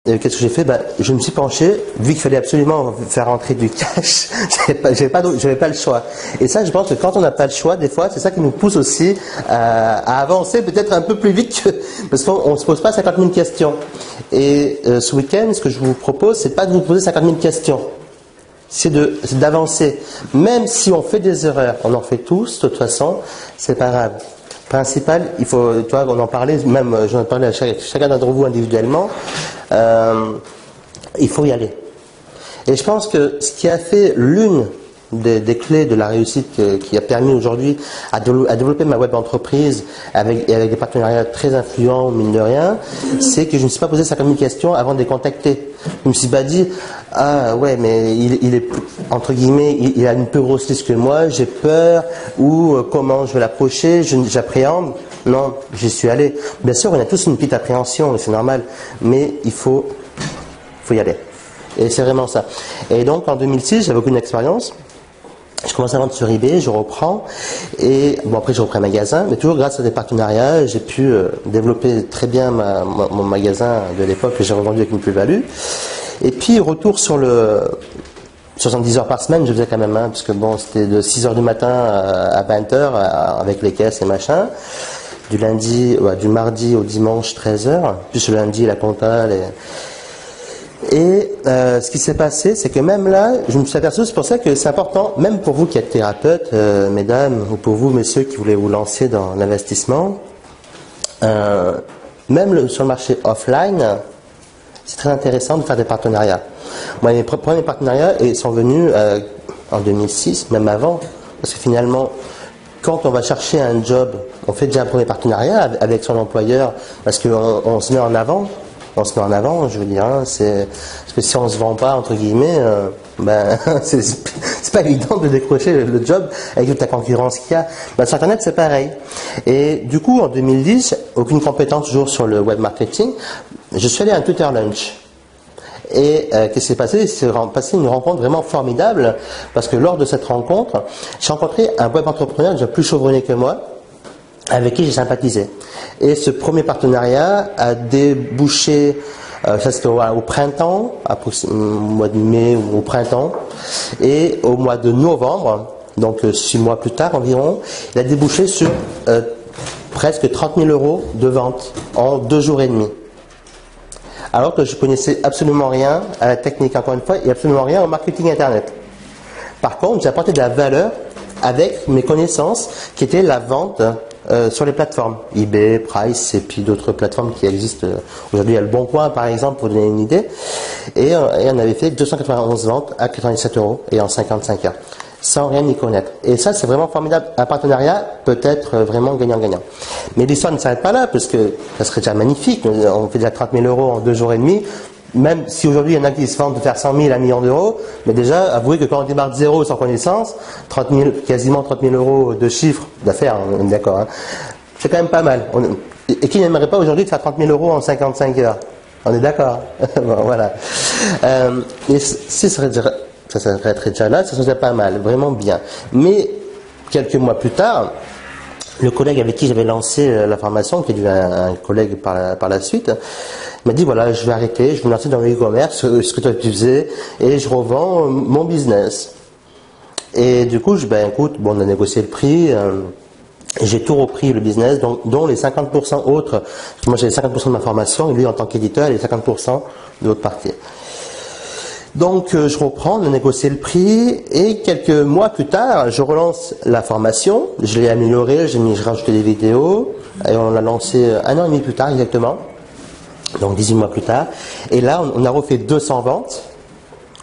qu'est-ce que j'ai fait? Je me suis penché, vu qu'il fallait absolument faire rentrer du cash, j'avais pas le choix. Et ça, je pense que quand on n'a pas le choix, des fois, c'est ça qui nous pousse aussi à avancer peut-être un peu plus vite parce qu'on ne se pose pas 50 000 questions. Et ce week-end, ce que je vous propose, c'est pas de vous poser 50 000 questions. C'est d'avancer. Même si on fait des erreurs, on en fait tous, de toute façon, c'est pas grave. Principal, il faut, tu vois, on en parlait, même j'en ai parlé à chacun d'entre vous individuellement, il faut y aller. Et je pense que ce qui a fait l'une des clés de la réussite qui a permis aujourd'hui à développer ma web entreprise avec des partenariats très influents, mine de rien, c'est que je ne me suis pas posé 50 000 questions avant de les contacter. Je me suis pas dit, ah ouais, mais il est, entre guillemets, il a une plus grosse liste que moi, j'ai peur, ou comment je vais l'approcher, j'appréhende. Non, j'y suis allé. Bien sûr, on a tous une petite appréhension, c'est normal, mais il faut y aller. Et c'est vraiment ça. Et donc, en 2006, j'avais aucune expérience. Je commence à vendre sur eBay, je reprends, et bon, après je reprends un magasin, mais toujours grâce à des partenariats, j'ai pu développer très bien mon magasin de l'époque que j'ai revendu avec une plus-value. Et puis retour sur le 70 heures par semaine, je faisais quand même, parce que bon, c'était de 6 heures du matin à 20 heures avec les caisses et machin, du mardi au dimanche 13 heures, plus le lundi la compta, Et ce qui s'est passé, c'est que même là, je me suis aperçu, c'est pour ça que c'est important, même pour vous qui êtes thérapeute, mesdames, ou pour vous, messieurs, qui voulez vous lancer dans l'investissement, même sur le marché offline, c'est très intéressant de faire des partenariats. Moi, mes premiers partenariats sont venus en 2006, même avant, parce que finalement, quand on va chercher un job, on fait déjà un premier partenariat avec son employeur, parce qu'on se met en avant. On se met en avant, je veux dire, parce que si on se vend pas, entre guillemets, c'est pas évident de décrocher le job avec toute la concurrence qu'il y a. Sur Internet, c'est pareil. Et du coup, en 2010, aucune compétence toujours sur le web marketing, je suis allé à un Twitter Lunch. Et qu'est-ce qui s'est passé? Il s'est passé une rencontre vraiment formidable, parce que lors de cette rencontre, j'ai rencontré un web entrepreneur déjà plus chevronné que moi, avec qui j'ai sympathisé. Et ce premier partenariat a débouché, ça c'était au printemps, au mois de mai ou au printemps, et au mois de novembre, donc 6 mois plus tard environ, il a débouché sur presque 30 000 € de vente en 2 jours et demi. Alors que je connaissais absolument rien à la technique, encore une fois, et absolument rien au marketing Internet. Par contre, j'ai apporté de la valeur avec mes connaissances, qui étaient la vente sur les plateformes, eBay, Price, et puis d'autres plateformes qui existent. Aujourd'hui, il y a le Bon Coin, par exemple, pour donner une idée. Et on avait fait 291 ventes à 97 € et en 55 heures, sans rien y connaître. Et ça, c'est vraiment formidable. Un partenariat peut être vraiment gagnant-gagnant. Mais l'histoire ne s'arrête pas là, parce que ça serait déjà magnifique. On fait déjà 30 000 € en 2 jours et demi. Même si aujourd'hui il y en a qui se vendent de faire 100 000 à 1 million d'euros, mais déjà, avouez que quand on démarre de zéro sans connaissance, quasiment 30 000 € de chiffre d'affaires, on est d'accord, c'est quand même pas mal. Et qui n'aimerait pas aujourd'hui de faire 30 000 € en 55 heures? On est d'accord. Bon, voilà. Et si ça serait déjà là, ça serait déjà pas mal, vraiment bien. Mais quelques mois plus tard, le collègue avec qui j'avais lancé la formation, qui est devenu un collègue par la suite, m'a dit voilà, je vais arrêter, je vais me lancer dans le e-commerce, ce que toi tu faisais, et je revends mon business. Et du coup, écoute, bon, on a négocié le prix, j'ai tout repris le business, dont les 50% autres, parce que moi j'avais 50% de ma formation, et lui en tant qu'éditeur, il a 50% de l'autre partie. Donc je reprends, on a négocié le prix, et quelques mois plus tard, je relance la formation, je l'ai améliorée, j'ai rajouté des vidéos, et on l'a lancé 1 an et demi plus tard exactement, donc 18 mois plus tard, et là on a refait 200 ventes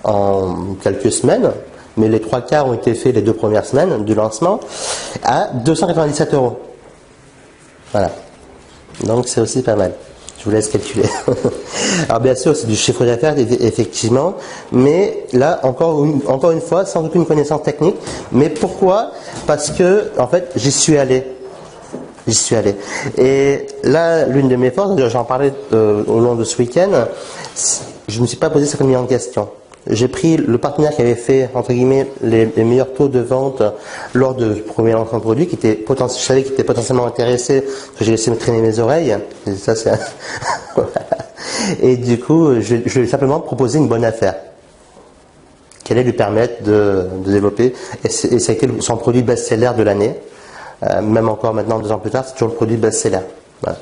en quelques semaines, mais les 3/4 ont été faits les 2 premières semaines du lancement, à 297 €. Voilà, donc c'est aussi pas mal. Je vous laisse calculer. Alors bien sûr, c'est du chiffre d'affaires, effectivement, mais là, encore une fois, sans aucune connaissance technique. Mais pourquoi? Parce que, en fait, j'y suis allé. Et là, l'une de mes forces, j'en parlais au long de ce week-end, je ne me suis pas posé 50 millions de questions. J'ai pris le partenaire qui avait fait, entre guillemets, les meilleurs taux de vente lors du premier lancement de produit, je savais qu'il était potentiellement intéressé, parce que j'ai laissé me traîner mes oreilles. Et ça, c'est Et du coup, je lui ai simplement proposé une bonne affaire qui allait lui permettre de développer. Et ça a été son produit best-seller de l'année. Même encore maintenant, 2 ans plus tard, c'est toujours le produit best-seller. Voilà.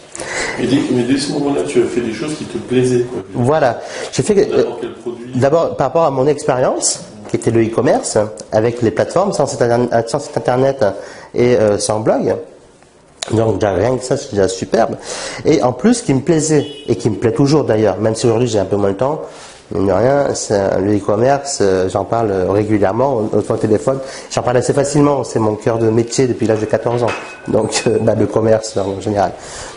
Mais dès ce moment-là, tu as fait des choses qui te plaisaient, quoi. Voilà. J'ai fait d'abord par rapport à mon expérience, qui était le e-commerce, avec les plateformes, sans site internet et sans blog. Donc déjà rien que ça, c'est déjà superbe. Et en plus, ce qui me plaisait, et qui me plaît toujours d'ailleurs, même si aujourd'hui j'ai un peu moins de temps, mine de rien, le e-commerce, j'en parle régulièrement au téléphone, j'en parle assez facilement, c'est mon cœur de métier depuis l'âge de 14 ans, donc le commerce en général.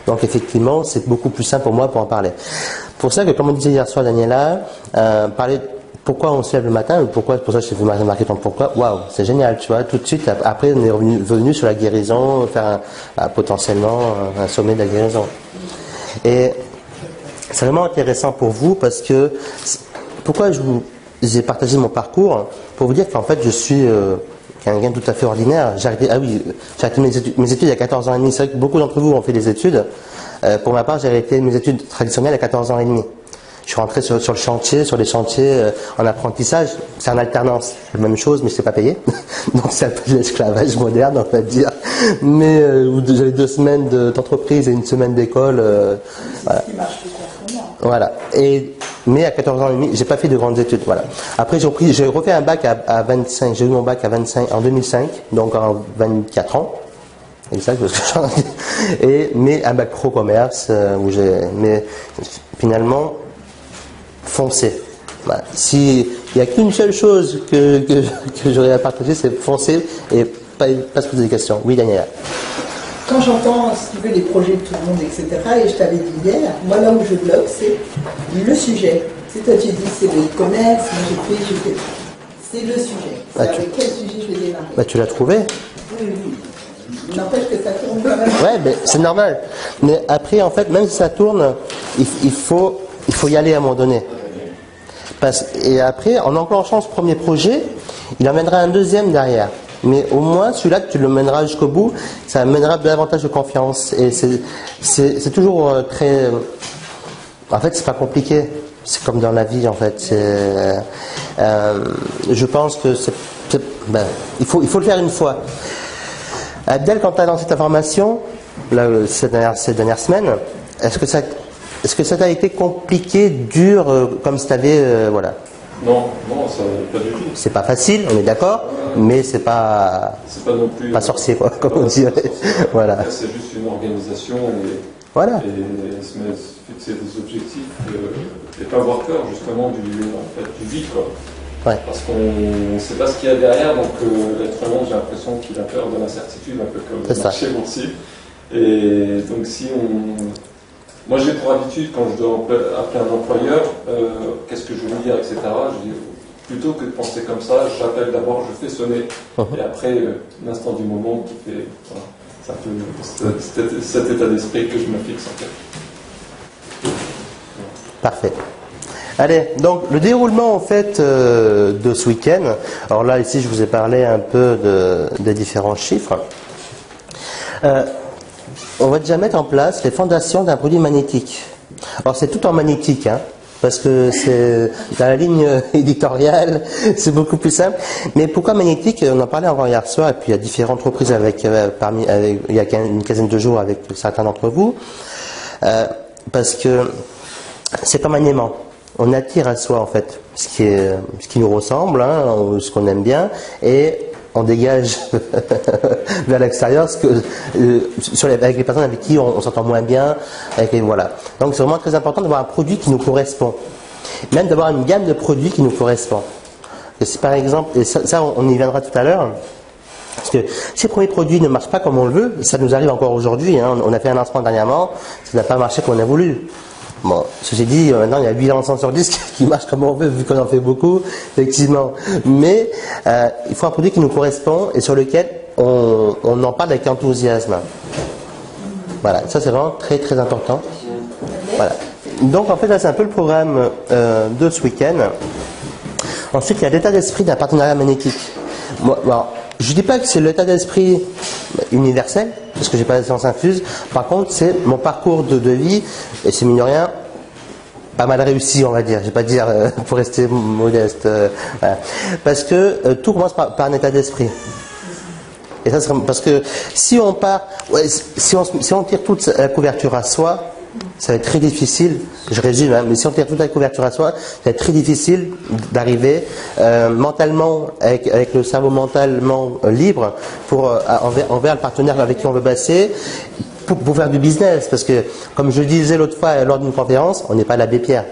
Donc effectivement, c'est beaucoup plus simple pour moi pour en parler. Pour ça que, comme on disait hier soir, Daniela, parler pourquoi on se lève le matin, ou pourquoi, pour ça je t'ai fait marquer ton pourquoi, waouh, c'est génial, tu vois, tout de suite, après on est revenu sur la guérison, faire potentiellement un sommet de la guérison. Et c'est vraiment intéressant pour vous parce que, pourquoi j'ai partagé mon parcours, pour vous dire qu'en fait je suis quelqu'un tout à fait ordinaire. J'ai arrêté mes études il y a 14 ans et demi. C'est vrai que beaucoup d'entre vous ont fait des études. Pour ma part, j'ai arrêté mes études traditionnelles à 14 ans et demi. Je suis rentré sur le chantier, sur les chantiers en apprentissage. C'est en alternance, c'est la même chose, mais je ne sais pas payer. Donc c'est un peu de l'esclavage moderne, on va dire. Mais j'avais 2 semaines d'entreprise et 1 semaine d'école. Voilà. Voilà. Mais à 14 ans et demi, j'ai pas fait de grandes études. Voilà. Après, j'ai refait un bac à 25. J'ai eu mon bac à 25 en 2005, donc en 24 ans. Exact, parce que mais un bac pro commerce mais finalement foncez. Voilà. Si il y a qu'une seule chose que j'aurais à partager, c'est foncer et pas se poser des questions. Oui, Daniela. Quand j'entends, si tu veux, les projets de tout le monde, etc., et je t'avais dit hier, moi là où je bloque, c'est le sujet. C'est toi, tu dis, c'est le e-commerce, moi j'ai fait, c'est le sujet. C'est avec quel sujet je vais démarrer. Bah, tu l'as trouvé. Oui. N'empêche que ça tourne quand même. Ouais, mais c'est normal. Mais après, en fait, même si ça tourne, il faut y aller à un moment donné. Et après, en enclenchant ce premier projet, il amènera un deuxième derrière. Mais au moins, celui-là, tu le mèneras jusqu'au bout, ça amènera davantage de confiance. Et c'est toujours très... En fait, c'est pas compliqué. C'est comme dans la vie, en fait. Je pense que il faut le faire une fois. Abdel, quand tu as lancé ta formation, là, ces dernières semaines, est-ce que ça t'a été compliqué, dur, comme si tu avais... voilà. Non, ça pas du tout. C'est pas facile, on est d'accord, mais c'est pas non plus pas sorcier, quoi, comme on dirait. Voilà. C'est juste une organisation et se fixer des objectifs et pas avoir peur justement du vide, quoi. Ouais. Parce qu'on ne sait pas ce qu'il y a derrière, donc l'être humain, j'ai l'impression qu'il a peur de l'incertitude, un peu comme le marché boursier. Et donc moi j'ai pour habitude, quand je dois appeler un employeur, qu'est-ce que je veux dire, etc., je dis, plutôt que de penser comme ça, j'appelle d'abord, je fais sonner, et après, l'instant du moment qui fait... Voilà, c'est un peu cet état d'esprit que je me fixe en fait. Parfait. Allez, donc le déroulement en fait de ce week-end. Alors là, ici, je vous ai parlé un peu des différents chiffres. On va déjà mettre en place les fondations d'un produit magnétique. Alors c'est tout en magnétique, hein, parce que c'est dans la ligne éditoriale, c'est beaucoup plus simple. Mais pourquoi magnétique? On en parlait encore hier soir, et puis il y a différentes reprises il y a une quinzaine de jours avec certains d'entre vous, parce que c'est comme un aimant. On attire à soi en fait ce qui nous ressemble, hein, ce qu'on aime bien, et on dégage vers l'extérieur avec les personnes avec qui on s'entend moins bien. Voilà. Donc c'est vraiment très important d'avoir un produit qui nous correspond. Même d'avoir une gamme de produits qui nous correspond. Et si par exemple, et ça on y viendra tout à l'heure, parce que si le premier produit ne marche pas comme on le veut, ça nous arrive encore aujourd'hui, hein, on a fait un lancement dernièrement, ça n'a pas marché comme on a voulu. Bon, ceci dit, maintenant il y a 8 lancements sur 10 qui marchent comme on veut, vu qu'on en fait beaucoup, effectivement. Mais il faut un produit qui nous correspond et sur lequel on en parle avec enthousiasme. Voilà, ça c'est vraiment très très important. Voilà. Donc en fait là c'est un peu le programme de ce week-end. Ensuite il y a l'état d'esprit d'un partenariat magnétique. Moi, bon, je ne dis pas que c'est l'état d'esprit universel, parce que j'ai pas de science infuse. Par contre, c'est mon parcours de vie, et c'est mine de rien, pas mal réussi, on va dire. Je vais pas dire pour rester modeste, voilà. Parce que tout commence par un état d'esprit. Et ça, parce que si on part, si on tire toute la couverture à soi, ça va être très difficile. Je résume, hein, mais si on tire toute la couverture à soi, ça va être très difficile d'arriver mentalement, avec le cerveau mentalement libre, envers le partenaire avec qui on veut passer. Pour faire du business, parce que, comme je disais l'autre fois lors d'une conférence, on n'est pas l'abbé Pierre.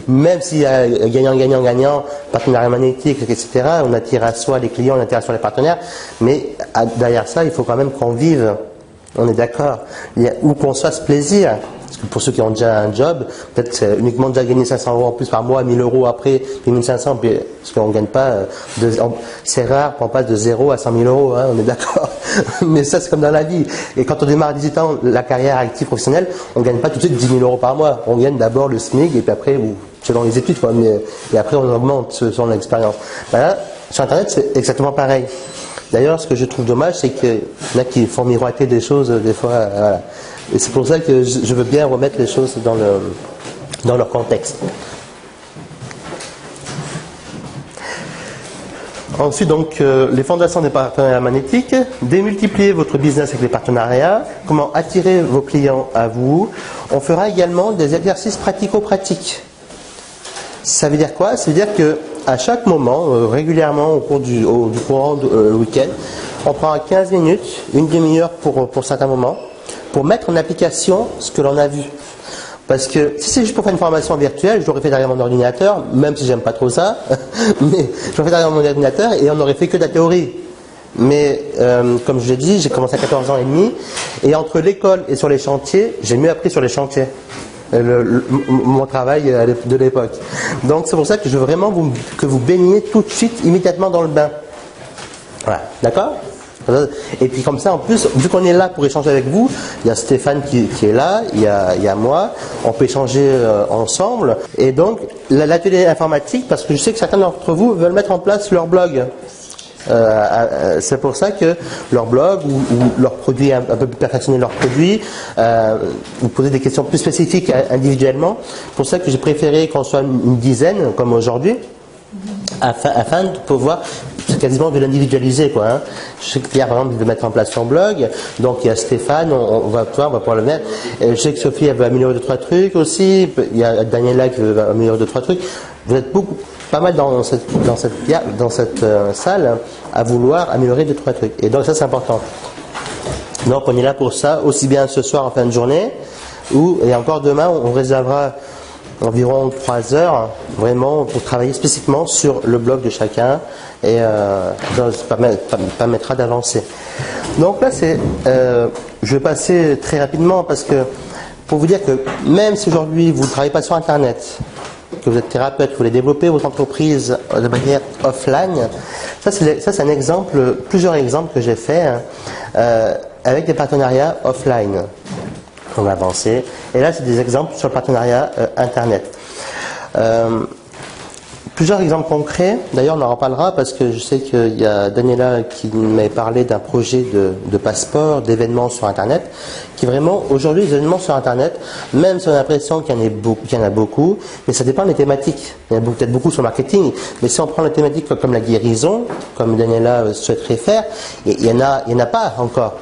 Même s'il y a gagnant, partenariat magnétique, etc., on attire à soi les clients, on attire à soi les partenaires, mais derrière ça, il faut quand même qu'on vive. On est d'accord. Ou qu'on se fasse plaisir. Parce que pour ceux qui ont déjà un job, peut-être c'est uniquement déjà gagner 500 € en plus par mois, 1000 € après, puis 1500, parce qu'on ne gagne pas, c'est rare qu'on passe de 0 à 100 000 €, hein, on est d'accord. Mais ça, c'est comme dans la vie. Et quand on démarre à 18 ans, la carrière active professionnelle, on ne gagne pas tout de suite 10 000 € par mois. On gagne d'abord le SMIC, et puis après, selon les études, quoi, et après on augmente selon l'expérience. Voilà. Sur Internet, c'est exactement pareil. D'ailleurs, ce que je trouve dommage, c'est qu'il y en a qui font miroiter des choses, des fois, voilà. Et c'est pour ça que je veux bien remettre les choses dans leur contexte. Ensuite, donc, les fondations des partenariats magnétiques. Démultiplier votre business avec les partenariats. Comment attirer vos clients à vous. On fera également des exercices pratico-pratiques. Ça veut dire quoi? Ça veut dire que à chaque moment, régulièrement au cours du week-end, on prend 15 minutes, une demi-heure pour certains moments, pour mettre en application ce que l'on a vu. Parce que si c'est juste pour faire une formation virtuelle, je l'aurais fait derrière mon ordinateur, même si j'aime pas trop ça, mais je l'aurais fait derrière mon ordinateur et on n'aurait fait que de la théorie. Mais comme je l'ai dit, j'ai commencé à 14 ans et demi, et entre l'école et sur les chantiers, j'ai mieux appris sur les chantiers. Mon travail de l'époque. Donc c'est pour ça que je veux vraiment que vous baigniez tout de suite, immédiatement dans le bain. Voilà, d'accord? Et puis comme ça, en plus, vu qu'on est là pour échanger avec vous, il y a Stéphane qui est là, il y a moi, on peut échanger ensemble. Et donc l'atelier informatique, parce que je sais que certains d'entre vous veulent mettre en place leur blog. C'est pour ça que leur blog ou leur produit, un peu plus perfectionner leur produit, vous posez des questions plus spécifiques individuellement. C'est pour ça que j'ai préféré qu'on soit une dizaine, comme aujourd'hui, afin de pouvoir quasiment de l'individualiser, quoi, hein. Je sais que Pierre, par exemple, veut mettre en place son blog, donc il y a Stéphane, on va pouvoir le mettre. Je sais que Sophie, elle veut améliorer 2-3 trucs aussi, il y a Daniela qui veut améliorer 2-3 trucs. Vous êtes pas mal dans cette salle à vouloir améliorer 2-3 trucs. Et donc ça, c'est important. Donc on est là pour ça, aussi bien ce soir en fin de journée, et encore demain, on réservera environ 3 heures, vraiment, pour travailler spécifiquement sur le blog de chacun, et ça permettra d'avancer. Donc là, je vais passer très rapidement, parce que, pour vous dire que même si aujourd'hui vous ne travaillez pas sur Internet, que vous êtes thérapeute, vous voulez développer votre entreprise de manière offline, ça c'est un exemple, plusieurs exemples que j'ai fait, avec des partenariats offline. On va avancer. Et là, c'est des exemples sur le partenariat Internet. Plusieurs exemples concrets. D'ailleurs, on en reparlera parce que je sais qu'il y a Daniela qui m'avait parlé d'un projet de passeport, d'événements sur Internet, qui vraiment, aujourd'hui, les événements sur Internet, même si on a l'impression qu'il y en a beaucoup, mais ça dépend des thématiques. Il y en a peut-être beaucoup sur le marketing, mais si on prend les thématiques comme la guérison, comme Daniela souhaiterait faire, il y en a pas encore.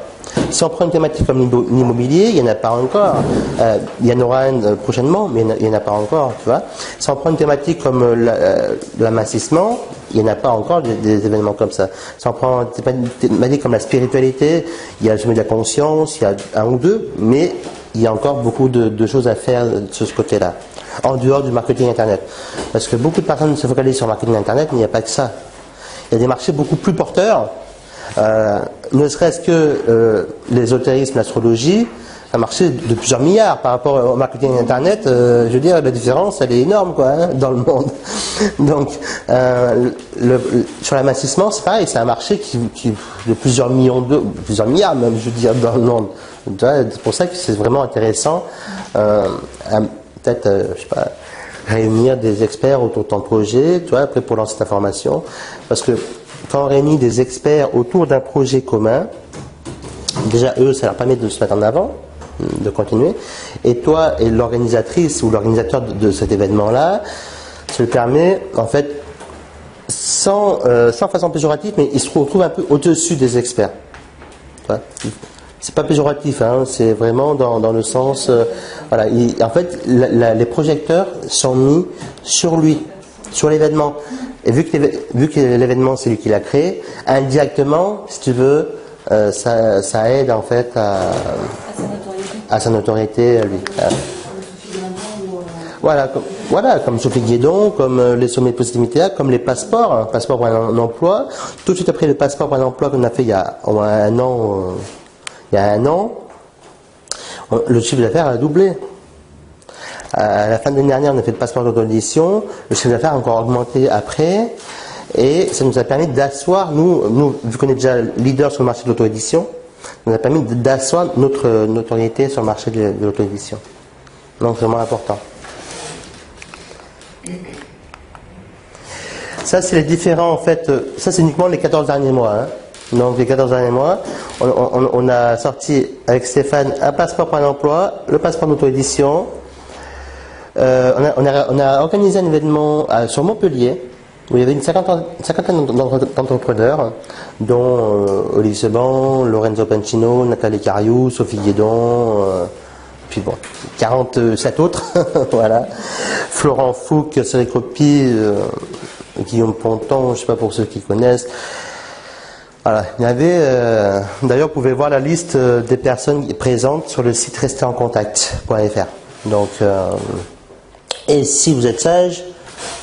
Si on prend une thématique comme l'immobilier, il n'y en a pas encore. Il y en aura une prochainement, mais il n'y en a pas encore, tu vois. Si on prend une thématique comme l'amincissement, il n'y en a pas encore des événements comme ça. Si on prend une thématique comme la spiritualité, il y a le sommet de la conscience, il y a un ou deux, mais il y a encore beaucoup de choses à faire sur ce côté-là, en dehors du marketing Internet. Parce que beaucoup de personnes se focalisent sur le marketing Internet, mais il n'y a pas que ça. Il y a des marchés beaucoup plus porteurs. Ne serait-ce que l'ésotérisme, l'astrologie, un marché de plusieurs milliards par rapport au marketing Internet. Je veux dire, la différence, elle est énorme, quoi, hein, dans le monde. Donc, sur l'amincissement, c'est pareil, c'est un marché qui de plusieurs milliards même, je veux dire, dans le monde. C'est pour ça que c'est vraiment intéressant, peut-être, je sais pas, réunir des experts autour de ton projet, tu vois, après pour lancer ta formation, parce que quand on réunit des experts autour d'un projet commun, déjà eux, ça leur permet de se mettre en avant, de continuer. Et toi et l'organisatrice ou l'organisateur de cet événement-là, ça lui permet, en fait, sans façon péjorative, mais il se retrouve un peu au-dessus des experts. C'est pas péjoratif, hein, c'est vraiment dans le sens... voilà, en fait, les projecteurs sont mis sur lui, sur l'événement. Et vu que l'événement, c'est lui qui l'a créé, indirectement, si tu veux, ça aide en fait à sa notoriété, à lui. Voilà, comme Sophie Guédon, comme les sommets de possibilité, comme les passeports, hein, passeport pour un emploi. Tout de suite après le passeport pour un emploi qu'on a fait il y a au moins un an, le chiffre d'affaires a doublé. À la fin de l'année dernière, on a fait le passeport d'auto-édition, le chiffre d'affaires a encore augmenté après, et ça nous a permis d'asseoir, nous vu qu'on est déjà leader sur le marché de l'auto-édition, ça nous a permis d'asseoir notre notoriété sur le marché de l'auto-édition. Donc c'est vraiment important. Ça, c'est les différents, en fait, ça c'est uniquement les 14 derniers mois. Hein. Donc les 14 derniers mois, on a sorti avec Stéphane un passeport pour un emploi, le passeport d'auto-édition. On a organisé un événement sur Montpellier où il y avait une cinquantaine d'entrepreneurs, dont Olivier Seban, Lorenzo Pancino, Nathalie Cariou, Sophie Guédon, puis bon, 47 autres, voilà. Florent Fouque, Cédric Ropi, Guillaume Ponton, je ne sais pas pour ceux qui connaissent. Voilà, il y avait, d'ailleurs, vous pouvez voir la liste des personnes présentes sur le site resterencontact.fr. Donc, et si vous êtes sage,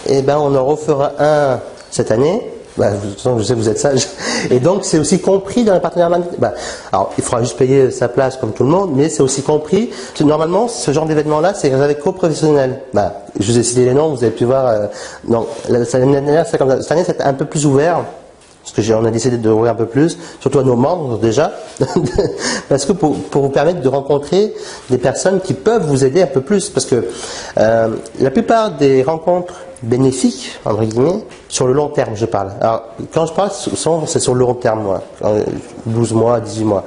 eh ben, on en refera un cette année. Bah, je sais que vous êtes sage. Et donc, c'est aussi compris dans les partenaires magnétiques. Bah, alors, il faudra juste payer sa place comme tout le monde, mais c'est aussi compris. Normalement, ce genre d'événement-là, c'est réservé qu'aux professionnels. Bah, je vous ai cité les noms, vous avez pu voir. Donc, l'année dernière, c'est comme ça. Cette année, c'est un peu plus ouvert. Parce que on a décidé de rouvrir un peu plus, surtout à nos membres déjà, parce que pour vous permettre de rencontrer des personnes qui peuvent vous aider un peu plus, parce que la plupart des rencontres bénéfiques, entre guillemets, sur le long terme, je parle. Alors, quand je parle, c'est sur le long terme, moi, 12 mois, 18 mois.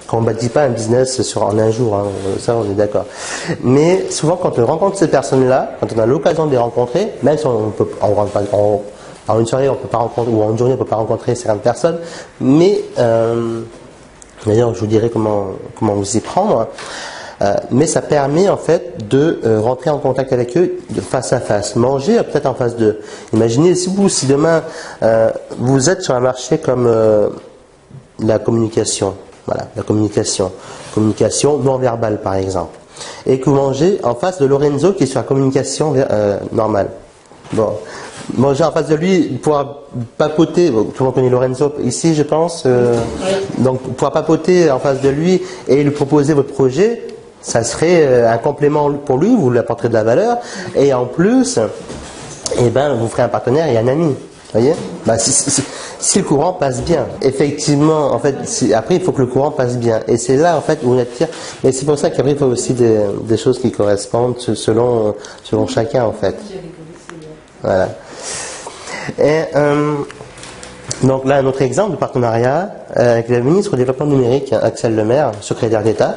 Quand on ne bâtit pas un business en un jour, hein, ça on est d'accord. Mais souvent, quand on rencontre ces personnes-là, quand on a l'occasion de les rencontrer, même si on rentre pas en une soirée, on peut pas rencontrer, ou en une journée, on peut pas rencontrer certaines personnes, mais d'ailleurs, je vous dirai comment vous y prendre. Mais ça permet en fait de rentrer en contact avec eux de face à face, manger peut-être en face d'eux. Imaginez si demain vous êtes sur un marché comme la communication, voilà, la communication non verbale par exemple, et que vous mangez en face de Lorenzo qui est sur la communication normale. Bon. Manger en face de lui, pouvoir papoter, tout le monde connaît Lorenzo ici je pense, donc pouvoir papoter en face de lui et lui proposer votre projet, ça serait un complément pour lui, vous lui apporterez de la valeur, et en plus, eh ben, vous ferez un partenaire et un ami, voyez, bah, si le courant passe bien, effectivement, en fait, après il faut que le courant passe bien, et c'est là en fait où on attire, mais c'est pour ça qu'après il faut aussi des choses qui correspondent selon chacun en fait. Voilà. Et donc là, un autre exemple de partenariat avec le ministre du Développement numérique, Axel Lemaire, secrétaire d'État,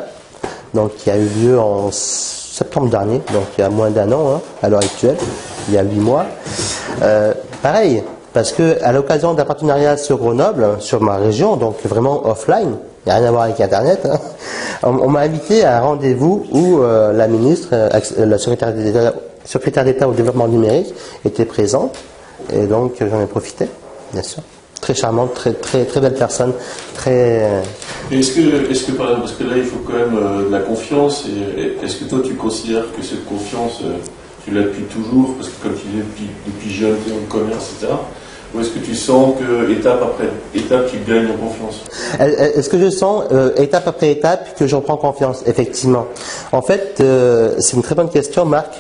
donc qui a eu lieu en septembre dernier, donc il y a moins d'un an, hein, à l'heure actuelle, il y a 8 mois. Pareil, parce que à l'occasion d'un partenariat sur Grenoble, sur ma région, donc vraiment offline, il n'y a rien à voir avec Internet, hein, on m'a invité à un rendez-vous où la ministre, la secrétaire d'État au développement numérique était présente, et donc j'en ai profité, bien sûr. Très charmante, très belle personne, très... Est-ce que par exemple, parce que là il faut quand même de la confiance, et est-ce que toi tu considères que cette confiance, tu l'as depuis toujours, parce que comme tu dis depuis jeune, tu es dans le commerce, etc., ou est-ce que tu sens que étape après étape tu gagnes en confiance? Est-ce que je sens étape après étape que j'en prends confiance? Effectivement. En fait, c'est une très bonne question, Marc.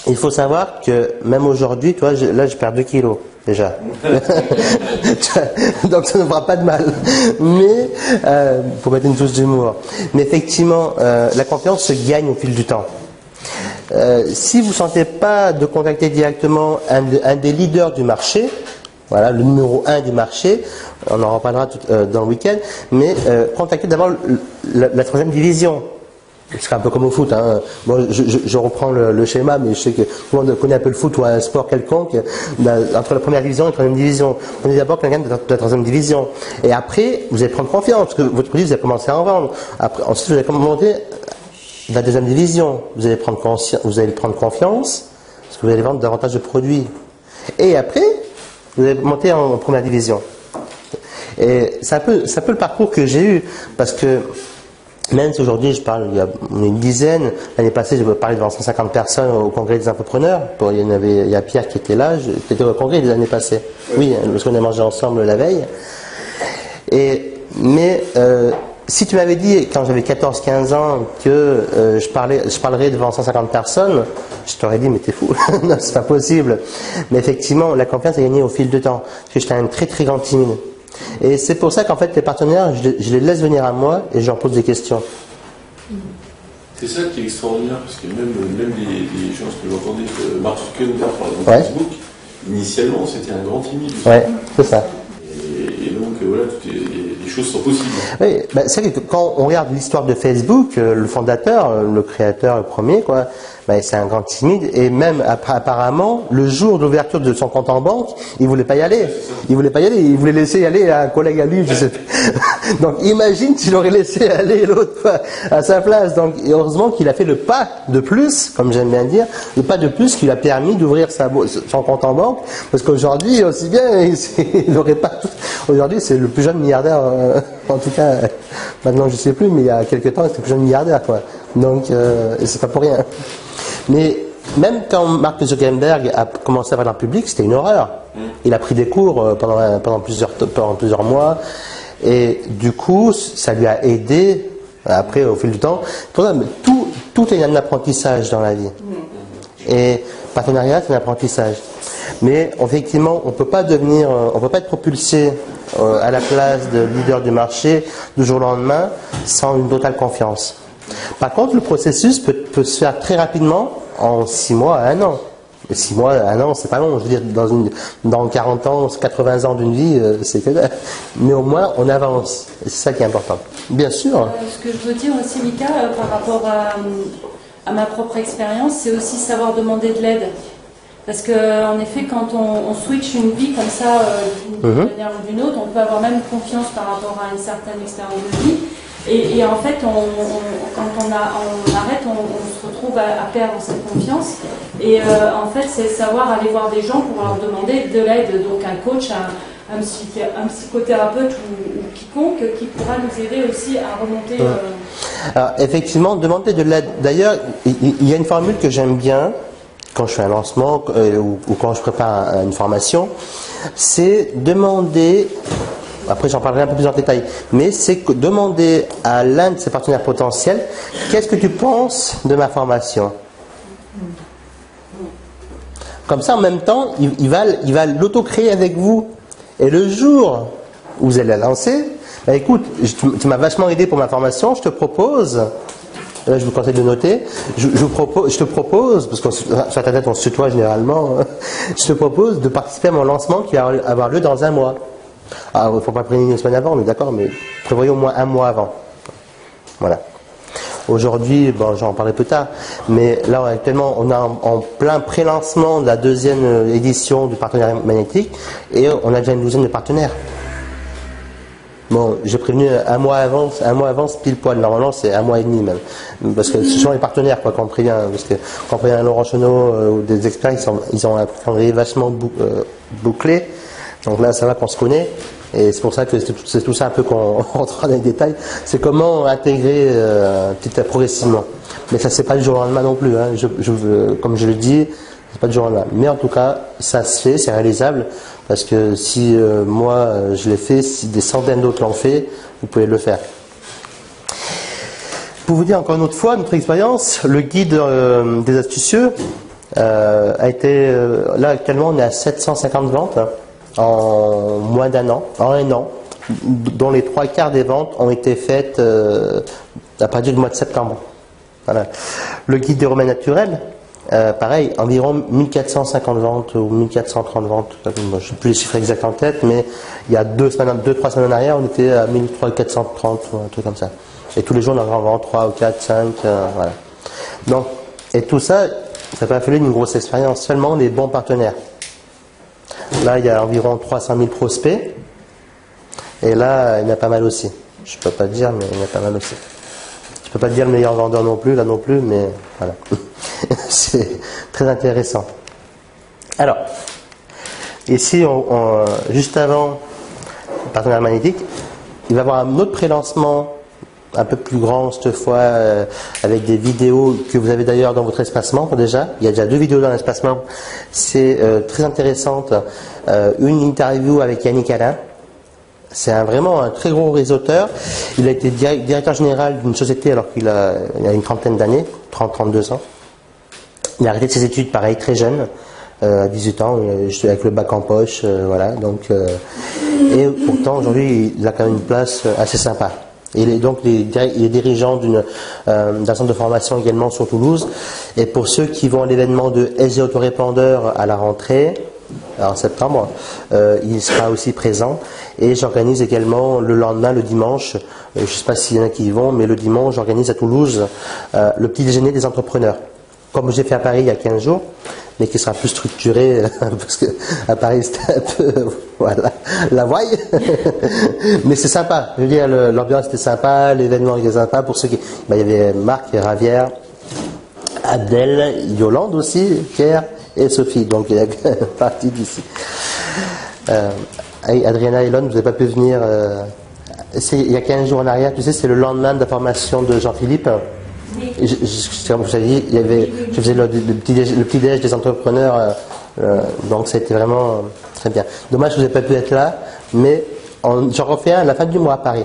Il faut savoir que même aujourd'hui, toi, là, je perds 2 kilos déjà. Donc ça ne fera pas de mal. Mais pour mettre une touche d'humour. Mais effectivement, la confiance se gagne au fil du temps. Si vous ne sentez pas de contacter directement un des leaders du marché, voilà, le numéro 1 du marché, on en reparlera dans le week-end, mais contactez d'abord la 3e division. C'est un peu comme au foot. Hein. Bon, je reprends le schéma, mais je sais que tout le monde connaît un peu le foot ou un sport quelconque. Entre la première division et la troisième division, prenez d'abord quelqu'un de la troisième division. Et après, vous allez prendre confiance, parce que votre produit, vous allez commencer à en vendre. Après, ensuite, vous allez monter la deuxième division. Vous allez prendre confiance, parce que vous allez vendre davantage de produits. Et après, vous allez monter en première division. Et c'est un peu le parcours que j'ai eu, parce que même si aujourd'hui je parle, il y a une dizaine, l'année passée je parlais devant 150 personnes au congrès des entrepreneurs. Il y a Pierre qui était là, j'étais au congrès l'année passée. Oui, parce qu'on a mangé ensemble la veille. Mais si tu m'avais dit quand j'avais 14-15 ans que je parlerais devant 150 personnes, je t'aurais dit mais t'es fou, non c'est pas possible. Mais effectivement la confiance est gagnée au fil du temps, parce que j'étais un très très grand timide. Et c'est pour ça qu'en fait les partenaires, je les laisse venir à moi et je leur pose des questions. C'est ça qui est extraordinaire, parce que même les gens, ce que j'entendais de Mark Zuckerberg par exemple Facebook, initialement c'était un grand timide. Ouais, c'est ça. Et donc voilà, les choses sont possibles. Oui, ben, c'est vrai que quand on regarde l'histoire de Facebook, le fondateur, le créateur, le premier, quoi, ben, c'est un grand timide, et même apparemment, le jour d'ouverture de son compte en banque, il voulait pas y aller. Il voulait laisser y aller un collègue à lui, je sais pas. Donc imagine s'il aurait laissé aller l'autre quoi, à sa place. Donc heureusement qu'il a fait le pas de plus, comme j'aime bien dire, le pas de plus qui lui a permis d'ouvrir son compte en banque, parce qu'aujourd'hui aussi bien, il n'aurait pas. Aujourd'hui c'est le plus jeune milliardaire, en tout cas maintenant je sais plus, mais il y a quelques temps c'était le plus jeune milliardaire quoi. Donc c'est pas pour rien. Mais même quand Mark Zuckerberg a commencé à parler en public, c'était une horreur. Il a pris des cours pendant plusieurs mois, et du coup, ça lui a aidé, après, au fil du temps. Tout est un apprentissage dans la vie. Et partenariat, c'est un apprentissage. Mais effectivement, on peut pas être propulsé à la place de leader du marché du jour au lendemain sans une totale confiance. Par contre, le processus peut se faire très rapidement, en 6 mois à 1 an. 6 mois à 1 an, c'est pas long. Je veux dire, dans 40 ans, 80 ans d'une vie, c'est que dalle. Mais au moins, on avance. Et c'est ça qui est important. Bien sûr. Ce que je veux dire aussi, Mika, par rapport à ma propre expérience, c'est aussi savoir demander de l'aide. Parce qu'en effet, quand on switch une vie comme ça, d'une manière ou d'une autre, on peut avoir même confiance par rapport à une certaine expérience de vie. Et en fait, quand on arrête, on se retrouve à perdre cette confiance. Et en fait, c'est savoir aller voir des gens pour leur demander de l'aide. Donc un coach, un psychothérapeute ou quiconque qui pourra nous aider aussi à remonter. Alors, effectivement, demander de l'aide. D'ailleurs, il y a une formule que j'aime bien quand je fais un lancement ou quand je prépare une formation, c'est demander. Après, j'en parlerai un peu plus en détail. Mais c'est demander à l'un de ses partenaires potentiels, qu'est-ce que tu penses de ma formation? Comme ça, en même temps, il va l'auto-créer avec vous. Et le jour où vous allez la lancer, bah, écoute, tu m'as vachement aidé pour ma formation, je te propose, là je vous conseille de noter, je te propose, parce que sur Internet on se tutoie généralement, je te propose de participer à mon lancement qui va avoir lieu dans 1 mois. Alors, il ne faut pas prévenir une semaine avant, on est d'accord, mais prévoyez au moins 1 mois avant. Voilà. Aujourd'hui, bon, j'en parlerai plus tard, mais là actuellement, on est en plein pré-lancement de la 2e édition du partenariat magnétique, et on a déjà une 12aine de partenaires. Bon, j'ai prévenu 1 mois avance pile poil. Normalement, c'est 1 mois et demi même, parce que ce sont les partenaires quoi qu'on prévient, parce que quand on prévient un Laurent Chenot ou des experts, ils ont un calendrier vachement bouclé. Donc là, ça va qu'on se connaît, et c'est pour ça que c'est tout ça un peu qu'on rentre dans les détails. C'est comment intégrer progressivement. Mais ça, c'est pas du jour au lendemain non plus. Hein. Comme je le dis, c'est pas du jour au lendemain. Mais en tout cas, ça se fait, c'est réalisable, parce que si moi je l'ai fait, si des centaines d'autres l'ont fait, vous pouvez le faire. Pour vous dire encore une autre fois, notre expérience, le guide des astucieux a été, là actuellement, on est à 750 ventes. En moins d'1 an, en 1 an, dont les 3/4 des ventes ont été faites à partir du mois de septembre. Voilà. Le guide des remèdes naturels, pareil, environ 1450 ventes ou 1430 ventes. Je ne sais plus les chiffres exacts en tête, mais il y a 2-3 semaines en arrière, on était à 1430 ou un truc comme ça. Et tous les jours, on en vend 3 ou 4, 5, voilà. Donc, et tout ça, ça n'a pas fallu une grosse expérience, seulement les bons partenaires. Là, il y a environ 300 000 prospects. Et là, il y en a pas mal aussi. Je ne peux pas dire, mais il y en a pas mal aussi. Je ne peux pas dire le meilleur vendeur non plus, là non plus, mais voilà. C'est très intéressant. Alors, ici, juste avant le partenariat magnétique, il va y avoir un autre prélancement un peu plus grand cette fois, avec des vidéos que vous avez d'ailleurs dans votre espacement déjà. Il y a déjà 2 vidéos dans l'espacement. C'est très intéressante. Une interview avec Yannick Alain. C'est vraiment un très gros réseauteur. Il a été directeur général d'une société alors qu'il a une trentaine d'années, 30-32 ans. Il a arrêté de ses études, pareil, très jeune, à 18 ans, avec le bac en poche, voilà. Donc, et pourtant, aujourd'hui, il a quand même une place assez sympa. Il est donc il est dirigeant d'un centre de formation également sur Toulouse. Et pour ceux qui vont à l'événement de SG Autorépondeur à la rentrée, en septembre, il sera aussi présent. Et j'organise également le lendemain, le dimanche, je ne sais pas s'il y en a qui y vont, mais le dimanche, j'organise à Toulouse le petit déjeuner des entrepreneurs. Comme j'ai fait à Paris il y a 15 jours, mais qui sera plus structuré, parce que à Paris c'était un peu, voilà, la voie. Mais c'est sympa, je veux dire, l'ambiance était sympa, l'événement était sympa pour ceux qui... il y avait Marc, Ravière, Abdel, Yolande aussi, Pierre et Sophie, donc il y a une partie d'ici. Adriana et Elon, vous n'avez pas pu venir, il y a 15 jours en arrière, tu sais, c'est le lendemain de la formation de Jean-Philippe. Comme vous avez dit, je faisais le petit déj des entrepreneurs, donc c'était vraiment très bien. Dommage que vous n'avez pas pu être là, mais j'en refais un à la fin du mois à Paris.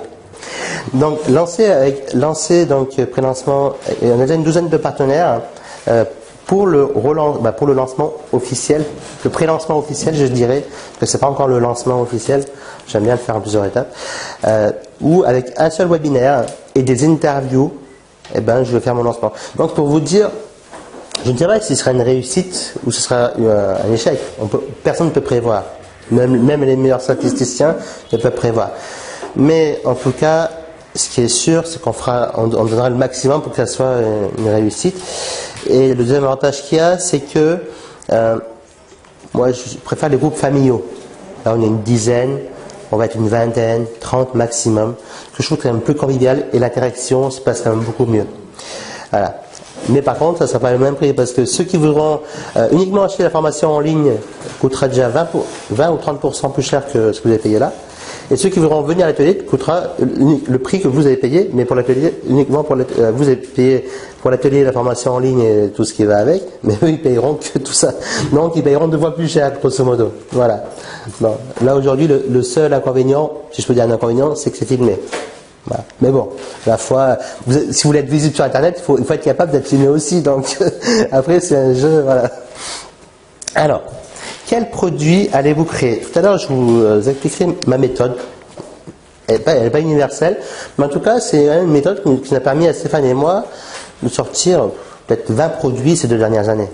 Donc lancé donc pré-lancement, et on a déjà une douzaine de partenaires pour le lancement officiel, le pré-lancement officiel, je dirais, parce que c'est pas encore le lancement officiel. J'aime bien le faire en plusieurs étapes, où avec un seul webinaire et des interviews. Eh ben, je vais faire mon lancement. Donc, pour vous dire, je ne dirais pas si ce sera une réussite ou ce sera un échec. Personne ne peut prévoir. Même les meilleurs statisticiens ne peuvent prévoir. Mais, en tout cas, ce qui est sûr, c'est on donnera le maximum pour que ça soit une réussite. Et le deuxième avantage qu'il y a, c'est que, moi, je préfère les groupes familiaux. Là, on est une dizaine. On va être une vingtaine, 30 maximum. Que je trouve quand même plus convivial et l'interaction se passe quand même beaucoup mieux. Voilà. Mais par contre, ça ne sera pas le même prix parce que ceux qui voudront uniquement acheter la formation en ligne coûtera déjà 20 ou 30% plus cher que ce que vous avez payé là. Et ceux qui voudront venir à l'atelier coûtera le prix que vous avez payé, mais pour l'atelier, uniquement pour vous avez payé pour l'atelier la formation en ligne et tout ce qui va avec, mais eux ils payeront que tout ça. Donc ils payeront 2 fois plus cher, grosso modo. Voilà. Bon. Là aujourd'hui, le seul inconvénient, si je peux dire un inconvénient, c'est que c'est filmé. Voilà. Mais bon, la fois, si vous voulez être visible sur Internet, il faut être capable d'être filmé aussi. Donc après c'est un jeu, voilà. Alors. Quel produit allez-vous créer? Tout à l'heure, je vous expliquerai ma méthode. Elle n'est pas universelle, mais en tout cas, c'est une méthode qui nous a permis à Stéphane et moi de sortir peut-être 20 produits ces 2 dernières années.